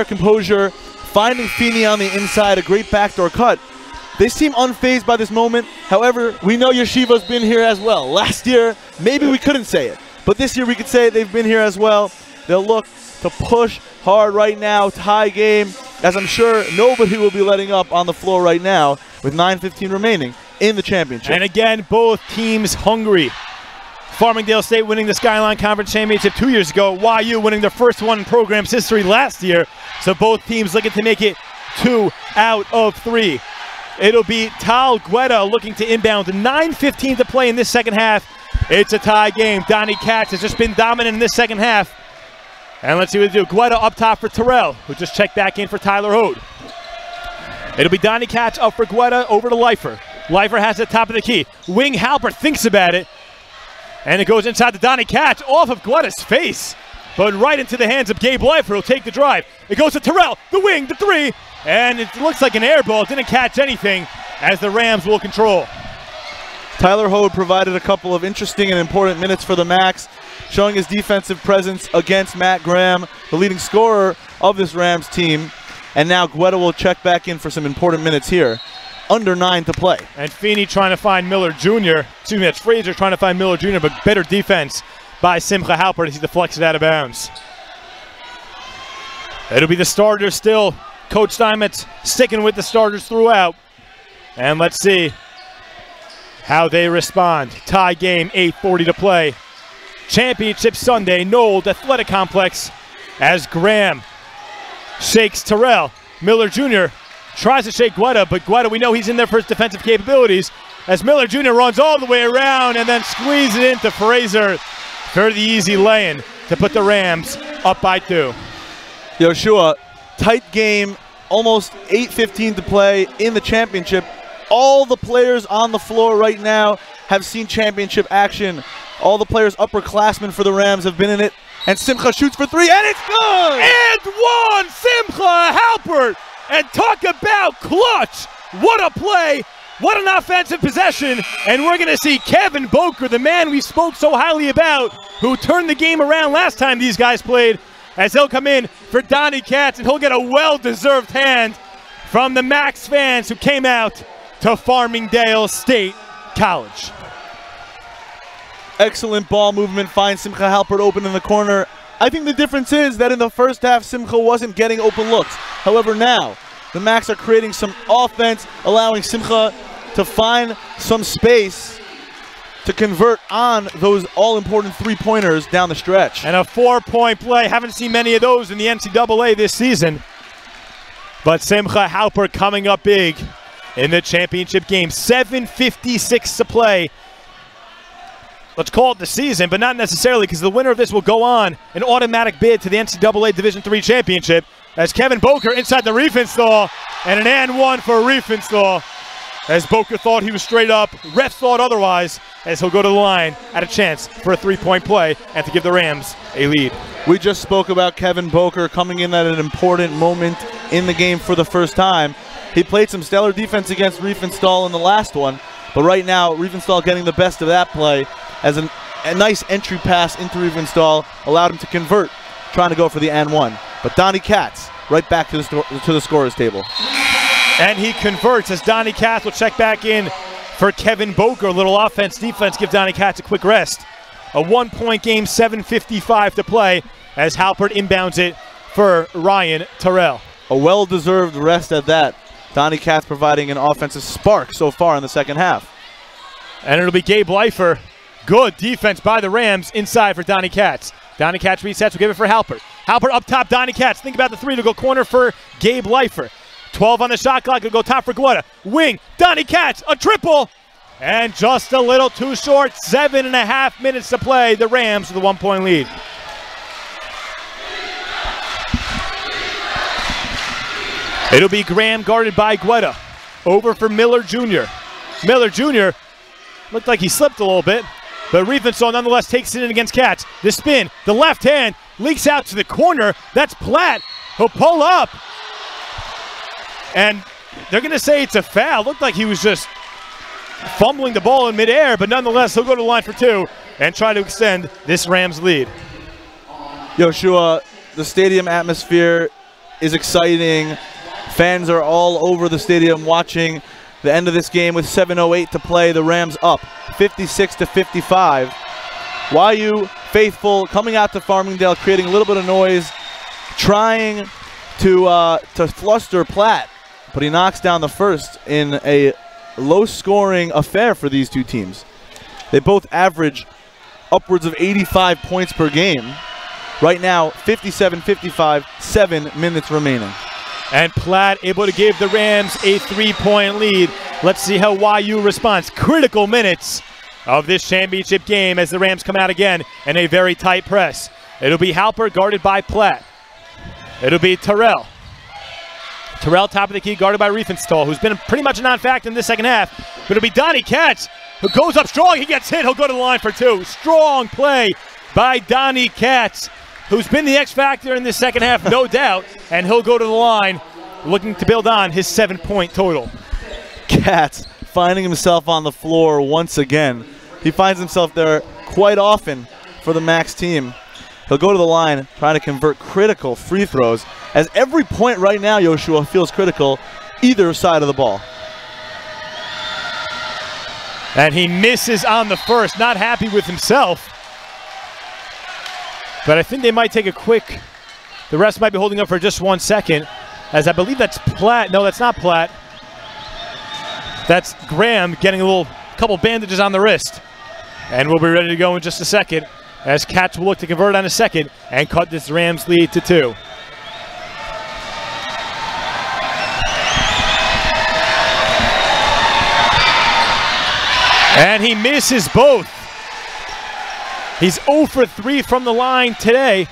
composure, finding Feeney on the inside, a great backdoor cut. They seem unfazed by this moment. However, we know Yeshiva's been here as well. Last year, maybe we couldn't say it, but this year we could say they've been here as well. They'll look to push hard right now, tie game, as I'm sure nobody will be letting up on the floor right now with 9:15 remaining in the championship. And again, both teams hungry. Farmingdale State winning the SKYLINE Conference Championship 2 years ago. YU winning their first one in program's history last year. So both teams looking to make it 2 out of 3. It'll be Tal Guetta looking to inbound. 9:15 to play in this second half. It's a tie game. Donnie Katz has just been dominant in this second half. And let's see what they do. Guetta up top for Terrell, who just checked back in for Tyler Hode. It'll be Donnie Katz up for Guetta, over to Leifer. Leifer has it at the top of the key. Wing Halpert thinks about it. And it goes inside to Donnie Katz, off of Guetta's face. But right into the hands of Gabe Leifer, who'll take the drive. It goes to Terrell, the wing, the three. And it looks like an air ball. It didn't catch anything as the Rams will control. Tyler Hode provided a couple of interesting and important minutes for the Max, showing his defensive presence against Matt Graham, the leading scorer of this Rams team. And now Guetta will check back in for some important minutes here. Under 9 to play. And Feeney trying to find Miller Jr. Excuse me, that's Fraser trying to find Miller Jr., but better defense by Simcha Halpert as he deflects it out of bounds. It'll be the starters still. Coach Steinmetz sticking with the starters throughout. And let's see how they respond. Tie game, 8:40 to play. Championship Sunday, Nold Athletic Complex, as Graham shakes Terrell. Miller Jr. tries to shake Guetta, but Guetta, we know he's in there for his defensive capabilities, as Miller Jr. runs all the way around and then squeezes it into Fraser for the easy lay-in to put the Rams up by 2. Yoshua, tight game, almost 8:15 to play in the championship. All the players on the floor right now have seen championship action. All the players upperclassmen for the Rams have been in it. And Simcha shoots for 3, and it's good! And one, Simcha Halpert! And talk about clutch! What a play! What an offensive possession! And we're going to see Kevin Boker, the man we spoke so highly about, who turned the game around last time these guys played, as he'll come in for Donnie Katz, and he'll get a well-deserved hand from the Max fans who came out to Farmingdale State College. Excellent ball movement, finds Simcha Halpert open in the corner. I think the difference is that in the first half, Simcha wasn't getting open looks. However, now, the Max are creating some offense, allowing Simcha to find some space to convert on those all-important three-pointers down the stretch. And a 4-point play. Haven't seen many of those in the NCAA this season. But Simcha Halpert coming up big in the championship game. 7:56 to play. Let's call it the season, but not necessarily, because the winner of this will go on an automatic bid to the NCAA Division III championship, as Kevin Boker inside the Riefenstahl, and an and one for Riefenstahl, as Boker thought he was straight up. Refs thought otherwise, as he'll go to the line at a chance for a 3-point play and to give the Rams a lead. We just spoke about Kevin Boker coming in at an important moment in the game for the first time. He played some stellar defense against Riefenstahl in the last one, but right now Riefenstahl getting the best of that play, as a nice entry pass into Riefenstahl allowed him to convert, trying to go for the and one. But Donnie Katz right back to the scorer's table. And he converts as Donnie Katz will check back in for Kevin Boker. A little offense, defense, give Donnie Katz a quick rest. A 1-point game, 7:55 to play, as Halpert inbounds it for Ryan Terrell. A well-deserved rest at that. Donnie Katz providing an offensive spark so far in the second half. And it'll be Gabe Leifer. Good defense by the Rams inside for Donnie Katz. Donnie Katz resets, will give it for Halpert. Halpert up top, Donnie Katz. Think about the three to go corner for Gabe Leifer. 12 on the shot clock, it'll go top for Guetta. Wing, Donnie Katz, a triple. And just a little too short, 7.5 minutes to play. The Rams with a 1-point lead. It'll be Graham guarded by Guetta. Over for Miller Jr. Miller Jr. looked like he slipped a little bit, but Riefenstahl nonetheless takes it in against Katz. The spin, the left hand, leaks out to the corner. That's Platt. He'll pull up. And they're going to say it's a foul. Looked like he was just fumbling the ball in midair, but nonetheless, he'll go to the line for 2 and try to extend this Rams lead. Yoshua, the stadium atmosphere is exciting. Fans are all over the stadium watching the end of this game with 7:08 to play. The Rams up 56-55. YU faithful coming out to Farmingdale, creating a little bit of noise, trying to fluster Platt, but he knocks down the first in a low-scoring affair for these two teams. They both average upwards of 85 points per game. Right now, 57-55, 7 minutes remaining. And Platt able to give the Rams a 3-point lead. Let's see how YU responds. Critical minutes of this championship game as the Rams come out again in a very tight press. It'll be Halper guarded by Platt. It'll be Terrell. Terrell top of the key guarded by Riefenstahl, who's been pretty much a non-factor in this second half. But it'll be Donnie Katz, who goes up strong. He gets hit. He'll go to the line for 2. Strong play by Donnie Katz, who's been the X factor in this second half, no doubt. And he'll go to the line looking to build on his 7-point total. Katz finding himself on the floor once again. He finds himself there quite often for the Max team. He'll go to the line trying to convert critical free throws, as every point right now, Yoshua, feels critical either side of the ball. And he misses on the first, not happy with himself. But I think they might take a quick, the rest might be holding up for just 1 second, as I believe that's Platt. No, that's not Platt. That's Graham getting a couple bandages on the wrist. And we'll be ready to go in just a second, as Katz will look to convert on a second and cut this Rams lead to 2. And he misses both. He's 0 for 3 from the line today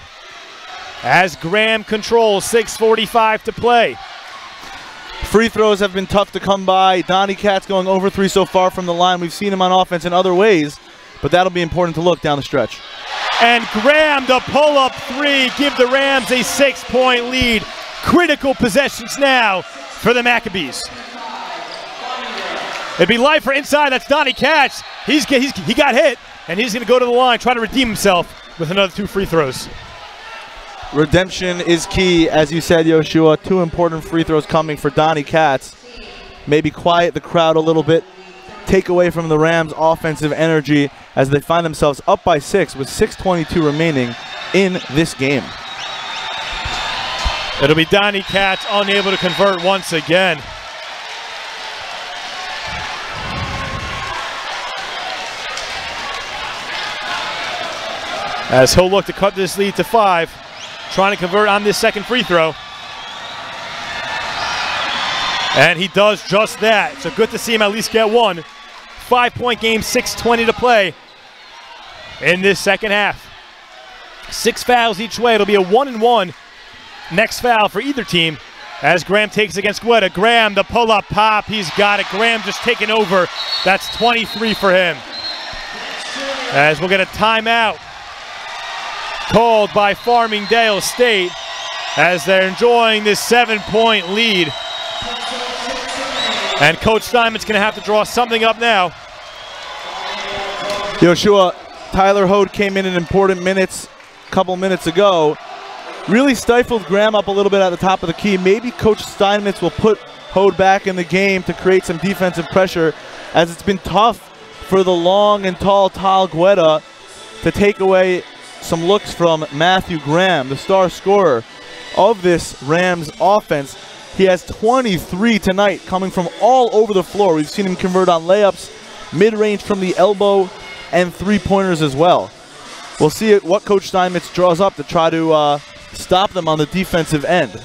as Graham controls. 6:45 to play. Free throws have been tough to come by. Donnie Katz going over 3 so far from the line. We've seen him on offense in other ways, but that'll be important to look down the stretch. And Graham, the pull-up 3, give the Rams a 6-point lead. Critical possessions now for the Maccabees. It'd be life for inside. That's Donnie Katz. He got hit, and he's going to go to the line, try to redeem himself with another 2 free throws. Redemption is key, as you said, Yoshua. 2 important free throws coming for Donnie Katz. Maybe quiet the crowd a little bit, take away from the Rams' offensive energy as they find themselves up by 6 with 6:22 remaining in this game. It'll be Donnie Katz unable to convert once again. As he'll look to cut this lead to 5, trying to convert on this second free throw. And he does just that. So good to see him at least get 1. 5-point game, 6:20 to play in this second half. 6 fouls each way. It'll be a 1-and-1 next foul for either team as Graham takes against Guetta. Graham, the pull-up pop. He's got it. Graham just taking over. That's 23 for him. As we'll get a timeout called by Farmingdale State as they're enjoying this 7-point lead. And Coach Steinmet's going to have to draw something up now. Yoshua, Tyler Hode came in important minutes a couple minutes ago. Really stifled Graham up a little bit at the top of the key. Maybe Coach Steinmetz will put Hode back in the game to create some defensive pressure, as it's been tough for the long and tall Tal Guetta to take away some looks from Matthew Graham, the star scorer of this Rams offense. He has 23 tonight coming from all over the floor. We've seen him convert on layups, mid-range from the elbow, and 3-pointers as well. We'll see what Coach Steinmetz draws up to try to stop them on the defensive end.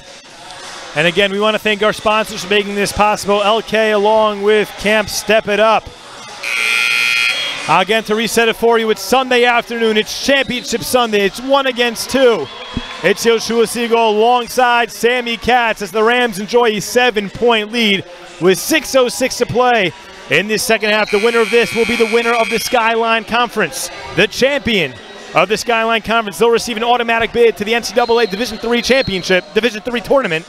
And again, we want to thank our sponsors for making this possible. LK along with Camp Step It Up. Again, to reset it for you, it's Sunday afternoon. It's Championship Sunday. It's 1 against 2. It's Yoshua Siegel alongside Sammy Katz as the Rams enjoy a 7-point lead with 6:06 to play in this second half. The winner of this will be the winner of the SKYLINE Conference. The champion of the SKYLINE Conference. They'll receive an automatic bid to the NCAA Division III Championship, Division III Tournament.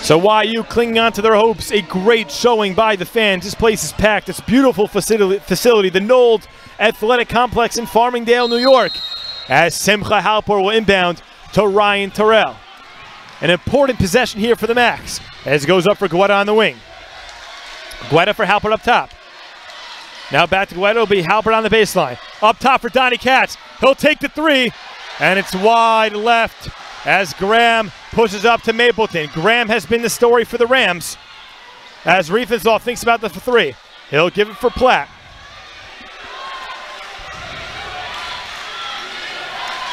So YU clinging on to their hopes. A great showing by the fans. This place is packed. It's a beautiful facility, the Nold Athletic Complex in Farmingdale, New York, as Simcha Halper will inbound to Ryan Terrell. An important possession here for the Macs as it goes up for Guetta on the wing. Guetta for Halpert up top. Now back to Guetta. It'll be Halpert on the baseline. Up top for Donnie Katz. He'll take the three, and it's wide left as Graham pushes up to Mapleton. Graham has been the story for the Rams as Riefenstahl thinks about the three. He'll give it for Platt.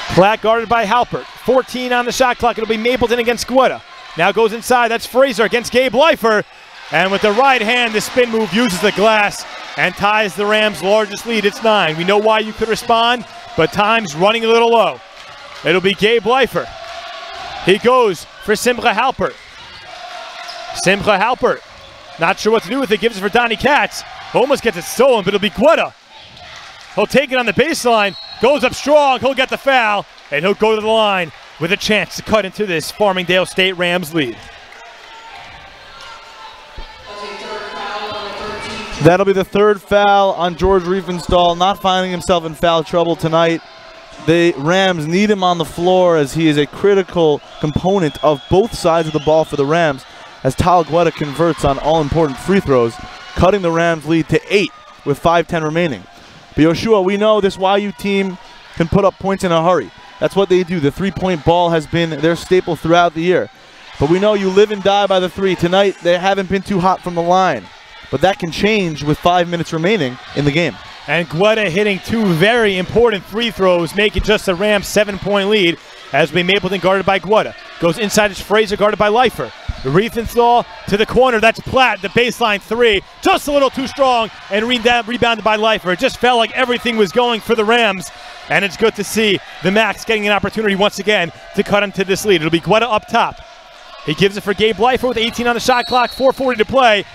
Platt guarded by Halpert. 14 on the shot clock. It'll be Mapleton against Guetta. Now goes inside. That's Fraser against Gabe Leifer. And with the right hand, the spin move uses the glass and ties the Rams' largest lead. It's 9. We know why you could respond, but time's running a little low. It'll be Gabe Leifer. He goes for Simcha Halpert. Simcha Halpert. Not sure what to do with it. Gives it for Donnie Katz. Almost gets it stolen, but it'll be Guetta. He'll take it on the baseline. Goes up strong. He'll get the foul, and he'll go to the line with a chance to cut into this Farmingdale State Rams lead. That'll be the third foul on George Riefenstahl, not finding himself in foul trouble tonight. The Rams need him on the floor as he is a critical component of both sides of the ball for the Rams as Tal Guetta converts on all-important free throws, cutting the Rams' lead to 8 with 5:10 remaining. But Yoshua, we know this YU team can put up points in a hurry. That's what they do. The three-point ball has been their staple throughout the year. But we know you live and die by the three. Tonight, they haven't been too hot from the line. But that can change with 5 minutes remaining in the game. And Guetta hitting 2 very important free throws, making just the Rams' 7-point lead as we Mapleton guarded by Guetta. Goes inside as Fraser guarded by Leifer. Riefenstahl to the corner. That's Platt, the baseline three. Just a little too strong and rebounded by Leifer. It just felt like everything was going for the Rams. And it's good to see the Max getting an opportunity once again to cut into this lead. It'll be Guetta up top. He gives it for Gabe Leifer with 18 on the shot clock, 4:40 to play.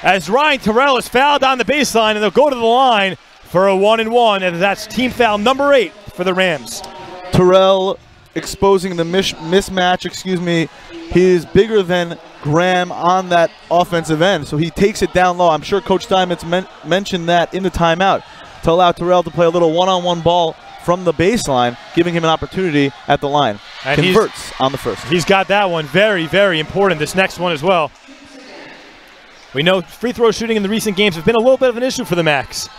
As Ryan Terrell is fouled on the baseline, and they'll go to the line for a 1-and-1, and that's team foul number 8 for the Rams. Terrell exposing the mismatch, He is bigger than Graham on that offensive end, so he takes it down low. I'm sure Coach Steinmetz mentioned that in the timeout to allow Terrell to play a little one-on-one ball from the baseline, giving him an opportunity at the line. And converts on the first. He's got that one very, very important, this next one as well. We know free throw shooting in the recent games has been a little bit of an issue for the Max.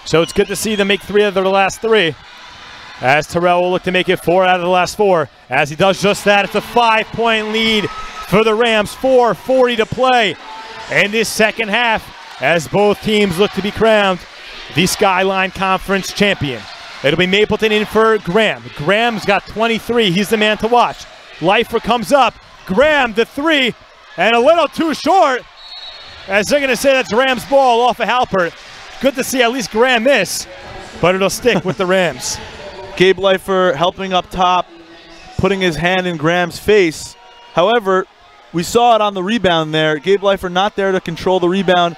So it's good to see them make 3 of their last 3. As Terrell will look to make it 4 out of the last 4. As he does just that, it's a 5-point lead for the Rams. 4:40 to play in this second half as both teams look to be crowned the SKYLINE Conference champion. It'll be Mapleton in for Graham. Graham's got 23. He's the man to watch. Leifer comes up. Graham, the 3, and a little too short. As they're going to say that's Rams ball off of Halpert. Good to see at least Graham miss, but it'll stick with the Rams. Gabe Leifer helping up top, putting his hand in Graham's face. However, we saw it on the rebound there. Gabe Leifer not there to control the rebound.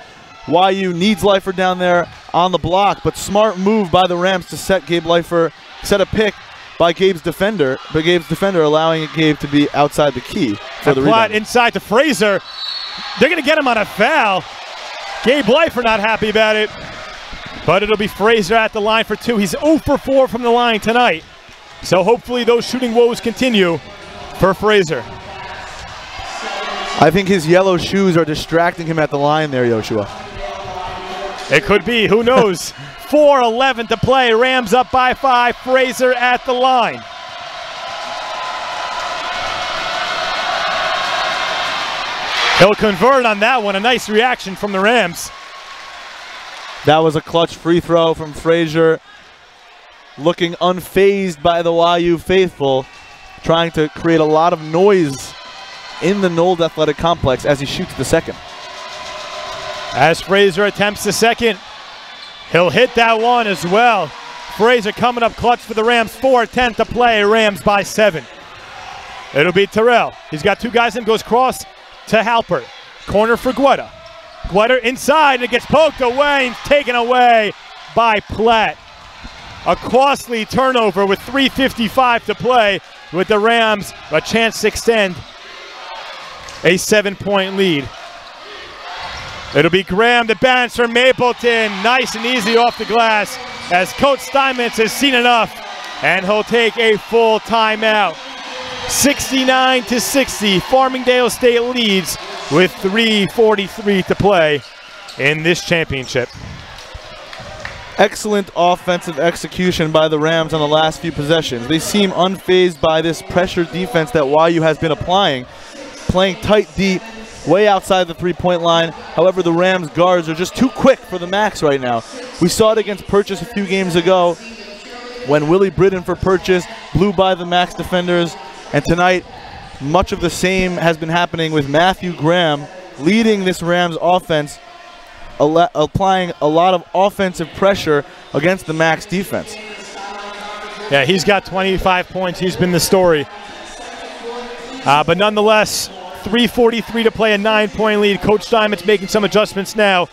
YU needs Leifer down there on the block, but smart move by the Rams to set Gabe Leifer, set a pick by Gabe's defender, but Gabe's defender allowing Gabe to be outside the key for the rebound. Inside to Fraser. They're going to get him on a foul. Gabe Leifer not happy about it, but it'll be Fraser at the line for 2. He's 0 for 4 from the line tonight, so hopefully those shooting woes continue for Fraser. I think his yellow shoes are distracting him at the line there, Yoshua. It could be. Who knows? 4:11 to play. Rams up by 5. Fraser at the line. He'll convert on that one. A nice reaction from the Rams. That was a clutch free throw from Frazier. Looking unfazed by the YU faithful. Trying to create a lot of noise in the Knowles Athletic Complex as he shoots the second. As Fraser attempts the second, he'll hit that one as well. Fraser coming up clutch for the Rams. 4:10 to play. Rams by 7. It'll be Terrell. He's got 2 guys in. Goes cross to Halpert. Corner for Guetta. Guetta inside, and it gets poked away and taken away by Platt. A costly turnover with 3:55 to play, with the Rams a chance to extend a 7-point lead. It'll be Graham, the bounce from Mapleton. Nice and easy off the glass as Coach Steinmetz has seen enough, and he'll take a full timeout. 69-60, Farmingdale State leads with 3:43 to play in this championship. Excellent offensive execution by the Rams on the last few possessions. They seem unfazed by this pressure defense that YU has been applying, playing tight deep, way outside the three-point line. However, the Rams guards are just too quick for the Max right now. We saw it against Purchase a few games ago when Willie Britton for Purchase blew by the Max defenders, and tonight much of the same has been happening with Matthew Graham leading this Rams offense, applying a lot of offensive pressure against the Max defense. Yeah, he's got 25 points. He's been the story. But nonetheless, 3:43 to play, a 9-point lead. Coach Diamond's making some adjustments now.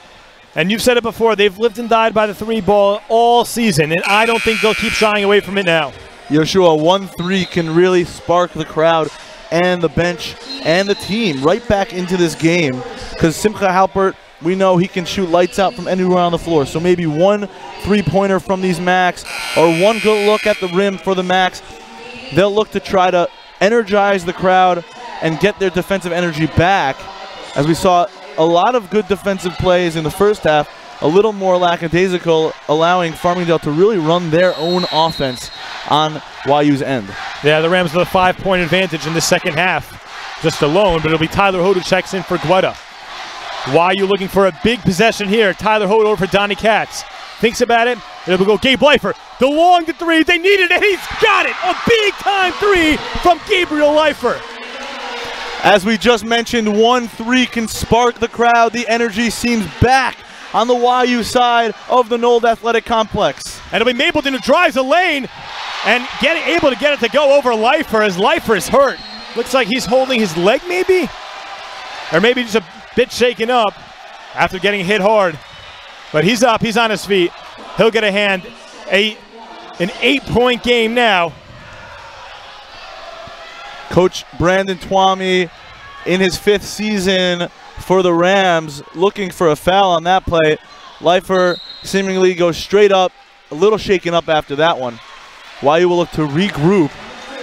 And you've said it before, they've lived and died by the three ball all season, and I don't think they'll keep shying away from it now. Yoshua, 1-3 can really spark the crowd and the bench and the team right back into this game, because Simcha Halpert, we know he can shoot lights out from anywhere on the floor. So maybe one three-pointer from these Max or one good look at the rim for the Max. They'll look to try to energize the crowd and get their defensive energy back, as we saw a lot of good defensive plays in the first half, a little more lackadaisical, allowing Farmingdale to really run their own offense on YU's end. Yeah, the Rams with a 5-point advantage in the second half just alone, but it'll be Tyler Hood who checks in for Guetta. YU looking for a big possession here. Tyler Hood over for Donnie Katz. Thinks about it. It'll go Gabe Leifer. The long to three. They need it, and he's got it. A big-time three from Gabriel Leifer. As we just mentioned, 1-3 can spark the crowd. The energy seems back on the YU side of the Nold Athletic Complex. And it'll be Mapleton who drives a lane and able to get it to go over Leifer as Leifer is hurt. Looks like he's holding his leg maybe? Or maybe just a bit shaken up after getting hit hard. But he's up, he's on his feet. He'll get a hand. An 8-point game now. Coach Brandon Twomey in his 5th season for the Rams, looking for a foul on that play. Leifer seemingly goes straight up, a little shaken up after that one. YU will look to regroup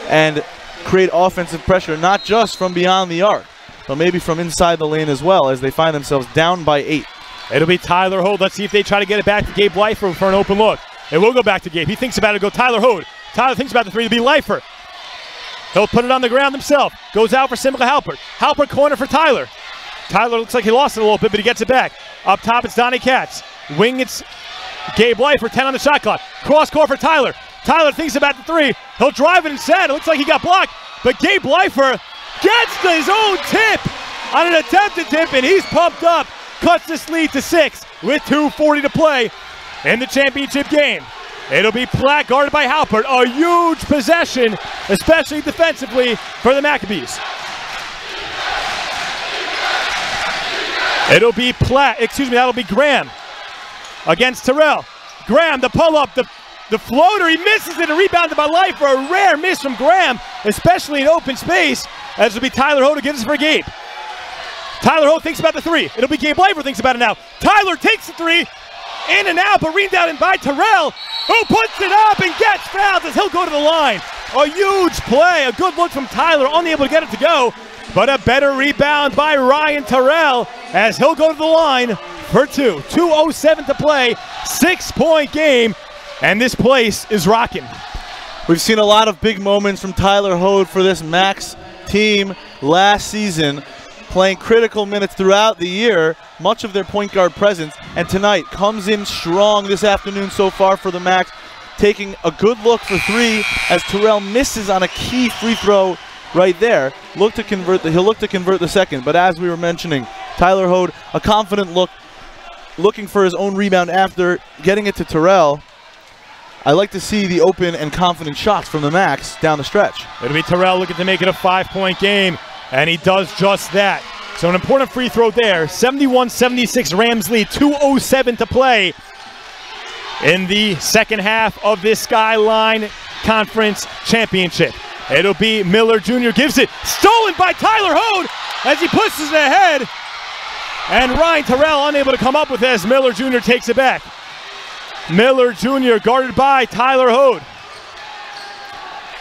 and create offensive pressure, not just from beyond the arc, but maybe from inside the lane as well, as they find themselves down by 8. It'll be Tyler Hood. Let's see if they try to get it back to Gabe Leifer for an open look. It will go back to Gabe. He thinks about it. Go Tyler Hood. Tyler thinks about the three to be Leifer. He'll put it on the ground himself. Goes out for Simcha Halpert. Halpert corner for Tyler. Tyler looks like he lost it a little bit, but he gets it back. Up top, it's Donnie Katz. Wing, it's Gabe Leifer, 10 on the shot clock. Cross court for Tyler. Tyler thinks about the three. He'll drive it instead. It looks like he got blocked, but Gabe Leifer gets his own tip on an attempted tip, and he's pumped up. Cuts this lead to 6 with 2:40 to play in the championship game. It'll be Platt guarded by Halpert. A huge possession, especially defensively for the Maccabees. It'll be that'll be Graham against Terrell. Graham, the pull-up, the floater, he misses it, and rebounded by Leifer. A rare miss from Graham, especially in open space, as it'll be Tyler Hood who gives it for Gabe. Tyler Hood thinks about the three. It'll be Gabe Leifer thinks about it now. Tyler takes the three, in and out, but rebounded by Terrell, who puts it up and gets fouled as he'll go to the line. A huge play, a good look from Tyler, unable to get it to go, but a better rebound by Ryan Terrell as he'll go to the line for 2. 2:07 to play, 6-point game, and this place is rocking. We've seen a lot of big moments from Tyler Hood for this Max team last season, playing critical minutes throughout the year, much of their point guard presence, and tonight comes in strong this afternoon so far for the Max, taking a good look for 3 as Terrell misses on a key free throw right there. He'll look to convert the second, but as we were mentioning, Tyler Hood, a confident look, looking for his own rebound after getting it to Terrell. I like to see the open and confident shots from the Max down the stretch. It'll be Terrell looking to make it a 5-point game, and he does just that. So an important free throw there. 71-76 Rams lead, 2:07 to play in the second half of this SKYLINE Conference Championship. It'll be Miller Jr. gives it, stolen by Tyler Hood as he pushes it ahead. And Ryan Terrell unable to come up with it as Miller Jr. takes it back. Miller Jr. guarded by Tyler Hood.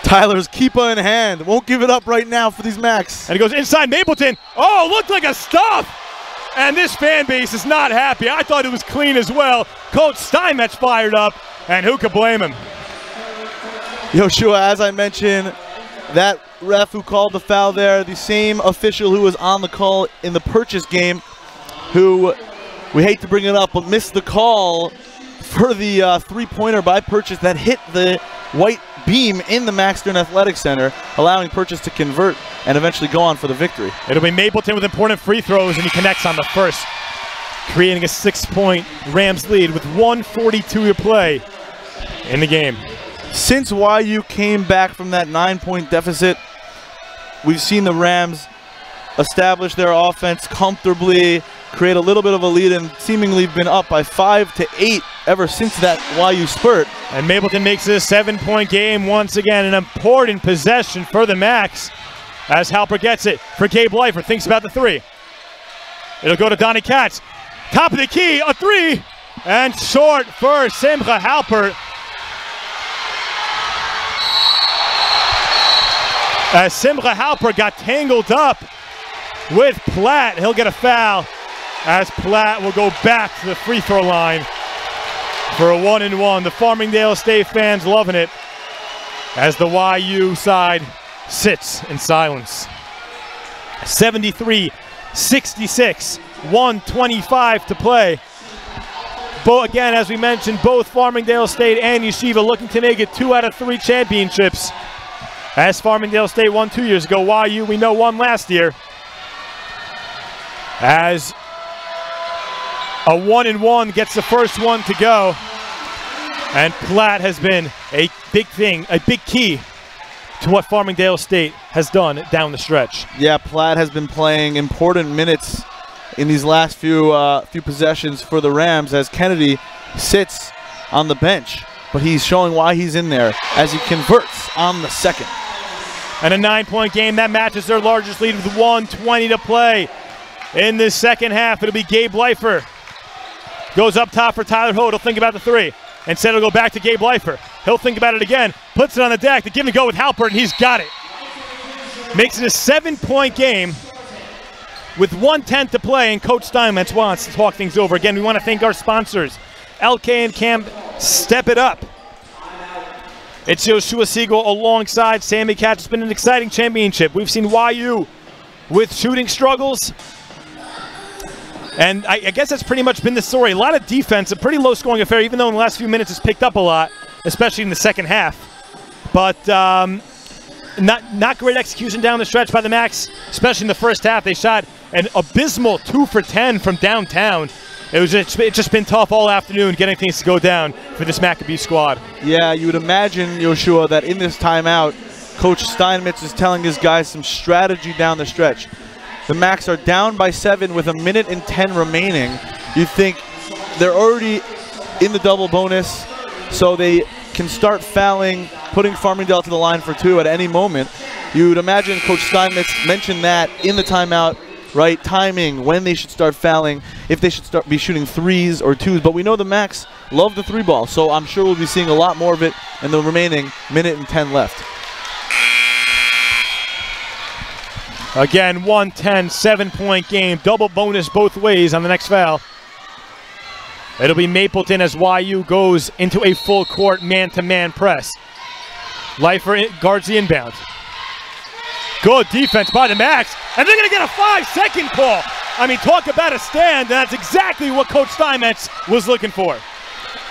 Tyler's keeper in hand. Won't give it up right now for these Max. And he goes inside Mapleton. Oh, looked like a stuff. and this fan base is not happy. I thought it was clean as well. Coach Steinmetz fired up, and who could blame him? Yoshua, as I mentioned, that ref who called the foul there, the same official who was on the call in the Purchase game, who, we hate to bring it up, but missed the call for the three-pointer by Purchase that hit the white beam in the Max Stern Athletic Center, allowing Purchase to convert and eventually go on for the victory. It'll be Mapleton with important free throws, and he connects on the first, creating a 6-point Rams lead with 1:42 to play in the game. Since YU came back from that 9-point deficit, we've seen the Rams establish their offense comfortably, create a little bit of a lead, and seemingly been up by 5 to 8 ever since that YU spurt. And Mapleton makes it a 7-point game once again, an important possession for the Max as Halper gets it for Gabe Leifer, thinks about the three. It'll go to Donnie Katz. Top of the key, a three, and short for Simcha Halpert. As Simcha Halpert got tangled up with Platt, he'll get a foul as Platt will go back to the free throw line for a 1-and-1. The Farmingdale State fans loving it as the YU side sits in silence. 73-66, 1:25 to play. Again, as we mentioned, both Farmingdale State and Yeshiva looking to make it 2 out of 3 championships. As Farmingdale State won 2 years ago, YU, we know, won last year. As a 1-and-1 gets the first one to go. And Platt has been a big thing, a big key to what Farmingdale State has done down the stretch. Yeah, Platt has been playing important minutes in these last few possessions for the Rams as Kennedy sits on the bench. But he's showing why he's in there as he converts on the second. And a 9-point game that matches their largest lead with 1:20 to play. In this second half, it'll be Gabe Leifer. Goes up top for Tyler Holt. He'll think about the three. Instead, it'll go back to Gabe Leifer. He'll think about it again. Puts it on the deck. The give and go with Halpert, and he's got it. Makes it a 7-point game with 1:10 to play, and Coach Steinmetz wants to talk things over. Again, we want to thank our sponsors, LK and Camp Step It Up. It's Yoshua Siegel alongside Sammy Katz. It's been an exciting championship. We've seen YU with shooting struggles. And I guess that's pretty much been the story. A lot of defense, a pretty low-scoring affair, even though in the last few minutes it's picked up a lot, especially in the second half. But not great execution down the stretch by the Max, especially in the first half. They shot an abysmal 2 for 10 from downtown. It's just been tough all afternoon getting things to go down for this Maccabee squad. Yeah, you would imagine, Yoshua, that in this timeout, Coach Steinmetz is telling his guys some strategy down the stretch. The Max are down by 7 with 1:10 remaining. You think they're already in the double bonus, so they can start fouling, putting Farmingdale to the line for 2 at any moment. You would imagine Coach Steinmetz mentioned that in the timeout, right? Timing, when they should start fouling, if they should be shooting 3s or 2s. But we know the Max love the 3 ball, so I'm sure we'll be seeing a lot more of it in the remaining 1:10 left. Again, 1:10, 7-point game. Double bonus both ways on the next foul. It'll be Mapleton as YU goes into a full-court man-to-man press. Leifer guards the inbound. Good defense by the Max, and they're going to get a 5-second call. I mean, talk about a stand, and that's exactly what Coach Steinmetz was looking for.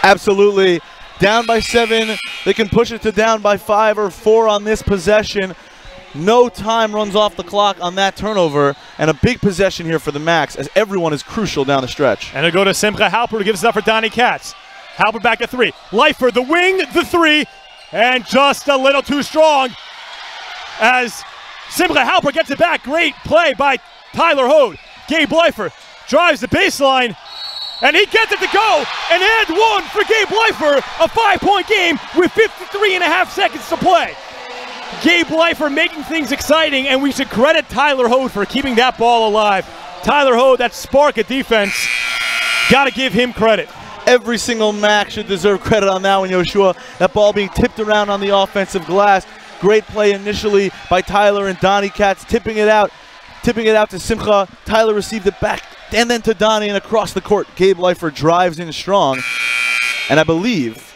Absolutely. Down by 7, they can push it to down by 5 or 4 on this possession. No time runs off the clock on that turnover, and a big possession here for the Max as everyone is crucial down the stretch. And it'll go to Simcha Halpert, who gives it up for Donnie Katz. Halpert back to 3. Leifer, the wing, the 3, and just a little too strong as Simcha Halpert gets it back. Great play by Tyler Holt. Gabe Leifer drives the baseline, and he gets it to go, and one for Gabe Leifer, a 5-point game with 53.5 seconds to play. Gabe Leifer making things exciting, and we should credit Tyler Holt for keeping that ball alive. Tyler Holt, that spark of defense, got to give him credit. Every single Mac should deserve credit on that one, Yoshua. That ball being tipped around on the offensive glass. Great play initially by Tyler and Donnie Katz, tipping it out to Simcha. Tyler received it back and then to Donnie and across the court. Gabe Leifer drives in strong, and I believe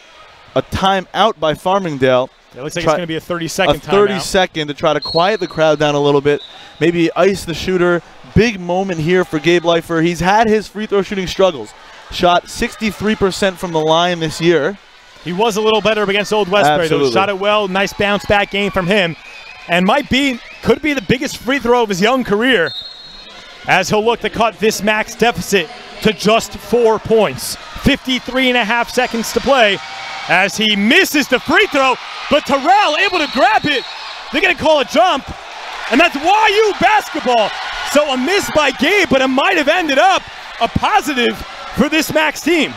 a timeout by Farmingdale. It looks like it's going to be a 30-second timeout. A 30-second to try to quiet the crowd down a little bit, maybe ice the shooter. Big moment here for Gabe Leifer. He's had his free throw shooting struggles. Shot 63% from the line this year. He was a little better against Old Westbury, though. Shot it well. Nice bounce back game from him. And could be the biggest free throw of his young career, as he'll look to cut this max deficit to just 4 points. 53.5 seconds to play as he misses the free throw, but Terrell able to grab it. They're going to call a jump, and that's YU basketball. So a miss by Gabe, but it might have ended up a positive for this Max team.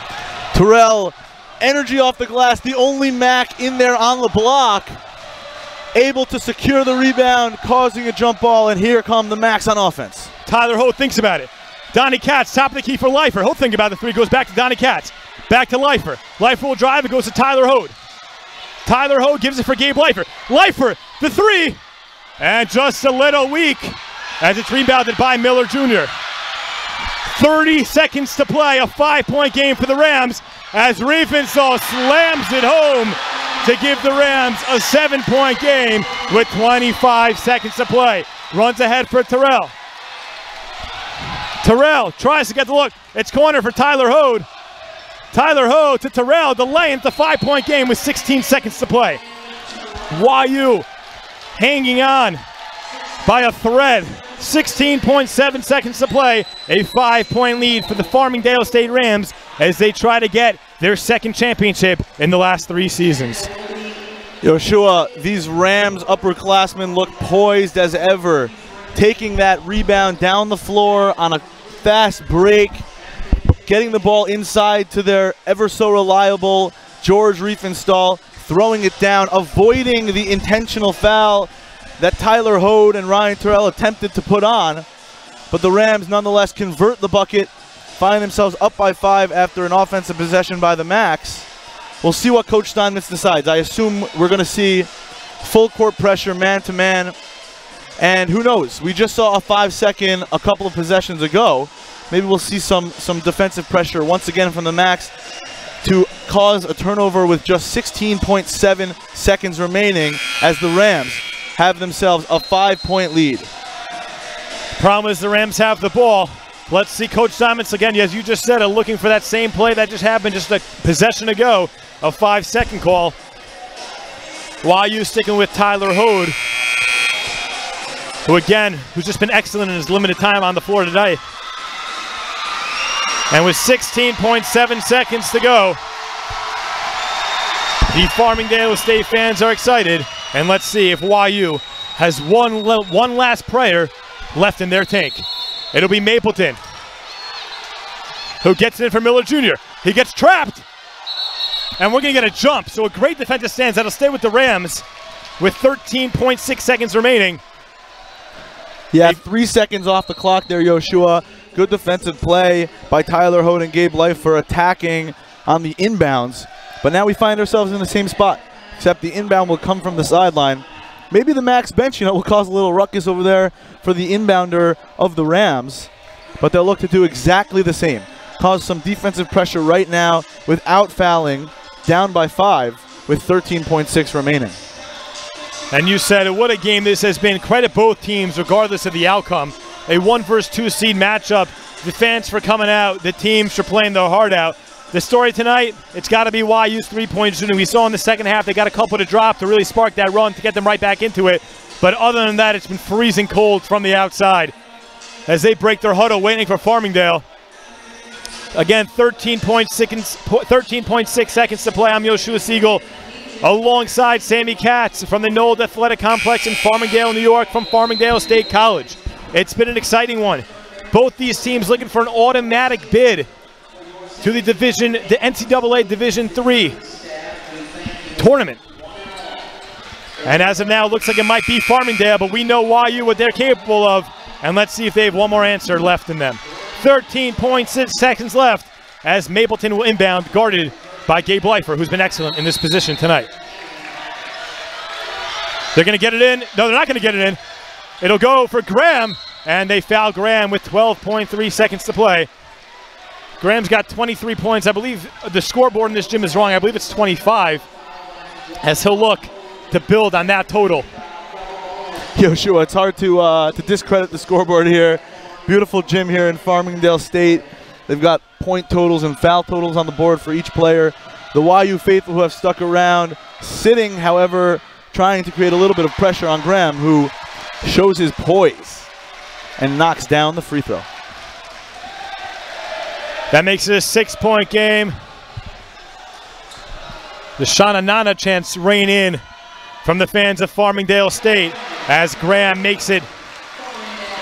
Terrell, energy off the glass, the only Mac in there on the block, able to secure the rebound, causing a jump ball, and here come the Macs on offense. Tyler Ho thinks about it. Donnie Katz, top of the key for Leifer. He'll think about the three, goes back to Donnie Katz. Back to Leifer. Leifer will drive, it goes to Tyler Ho. Tyler Ho gives it for Gabe Leifer. Leifer, the three, and just a little weak as it's rebounded by Miller Jr. 30 seconds to play, a 5-point game for the Rams as Riefenstahl slams it home to give the Rams a 7-point game with 25 seconds to play. Runs ahead for Terrell. Terrell tries to get the look. It's corner for Tyler Hode. Tyler Hode to Terrell, delaying the 5-point game with 16 seconds to play. YU hanging on by a thread. 16.7 seconds to play. A 5-point lead for the Farmingdale State Rams as they try to get their second championship in the last 3 seasons. Yoshua, these Rams upperclassmen look poised as ever, taking that rebound down the floor on a fast break, getting the ball inside to their ever so reliable George Riefenstahl, throwing it down, avoiding the intentional foul that Tyler Hode and Ryan Terrell attempted to put on. But the Rams nonetheless convert the bucket, find themselves up by 5 after an offensive possession by the Macs. We'll see what Coach Steinmetz decides. I assume we're going to see full court pressure, man-to-man. And who knows? We just saw a 5-second a couple of possessions ago. Maybe we'll see some defensive pressure once again from the Macs to cause a turnover with just 16.7 seconds remaining as the Rams have themselves a 5-point lead. Problem is the Rams have the ball. Let's see Coach Steinmetz again, as you just said, looking for that same play that just happened just a possession ago. A 5-second call. YU sticking with Tyler Hode, who's just been excellent in his limited time on the floor tonight. And with 16.7 seconds to go, the Farmingdale State fans are excited. And let's see if YU has one last player left in their tank. It'll be Mapleton, who gets it in for Miller Jr. He gets trapped, and we're going to get a jump. So a great defensive stance that'll stay with the Rams with 13.6 seconds remaining. Yeah, 3 seconds off the clock there, Yoshua. Good defensive play by Tyler Hode and Gabe Leifer attacking on the inbounds. But now we find ourselves in the same spot, except the inbound will come from the sideline. Maybe the Max bench, will cause a little ruckus over there for the inbounder of the Rams. But they'll look to do exactly the same. Cause some defensive pressure right now without fouling, down by 5 with 13.6 remaining. And you said what a game this has been. Credit both teams regardless of the outcome. A 1 versus 2 seed matchup. The fans for coming out. The teams for playing their heart out. The story tonight, it's got to be YU's 3-point shooting. We saw in the second half they got a couple to drop to really spark that run to get them right back into it. But other than that, it's been freezing cold from the outside as they break their huddle waiting for Farmingdale. Again, 13.6 seconds to play. I'm Yoshua Siegel alongside Sammy Katz from the Knoll Athletic Complex in Farmingdale, New York, from Farmingdale State College. It's been an exciting one. Both these teams looking for an automatic bid to the NCAA Division III tournament. And as of now, it looks like it might be Farmingdale, but we know YU what they're capable of. And let's see if they have one more answer left in them. 13.6 seconds left as Mapleton will inbound, guarded by Gabe Leifer, who's been excellent in this position tonight. They're going to get it in. No, they're not going to get it in. It'll go for Graham, and they foul Graham with 12.3 seconds to play. Graham's got 23 points. I believe the scoreboard in this gym is wrong. I believe it's 25, as he'll look to build on that total. Yoshua, it's hard to discredit the scoreboard here. Beautiful gym here in Farmingdale State. They've got point totals and foul totals on the board for each player. The YU faithful who have stuck around, sitting, however, trying to create a little bit of pressure on Graham, who shows his poise and knocks down the free throw. That makes it a 6-point game. The Shana Nana chants rain in from the fans of Farmingdale State as Graham makes it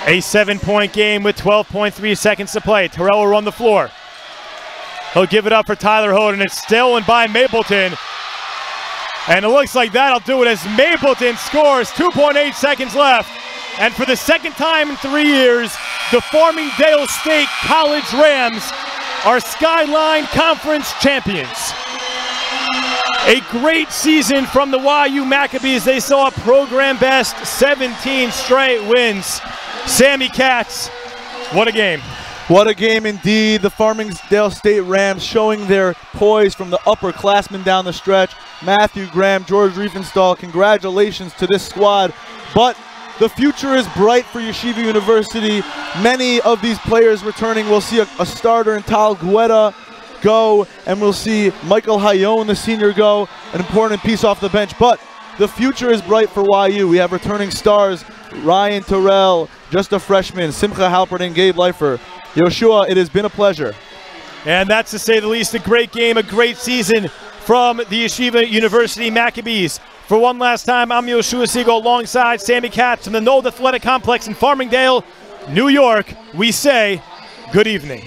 a 7-point game with 12.3 seconds to play. Terrell will run the floor. He'll give it up for Tyler Hoden. It's stolen by Mapleton. And it looks like that'll do it as Mapleton scores. 2.8 seconds left. And for the second time in 3 years, the Farmingdale State College Rams are SKYLINE Conference champions. A great season from the YU Maccabees. They saw a program best 17 straight wins. Sammy Katz, what a game. What a game indeed. The Farmingdale State Rams showing their poise from the upperclassmen down the stretch. Matthew Graham, George Riefenstahl, congratulations to this squad. But the future is bright for Yeshiva University. Many of these players returning. We'll see a starter in Tal Guetta go, and we'll see Michael Hayone, the senior, go, an important piece off the bench. But the future is bright for YU. We have returning stars, Ryan Terrell, just a freshman, Simcha Halpert and Gabe Leifer. Yoshua, it has been a pleasure. And that's, to say the least, a great game, a great season from the Yeshiva University Maccabees. For one last time, I'm Yoshua Siegel alongside Sammy Katz from the Knoll Athletic Complex in Farmingdale, New York. We say good evening.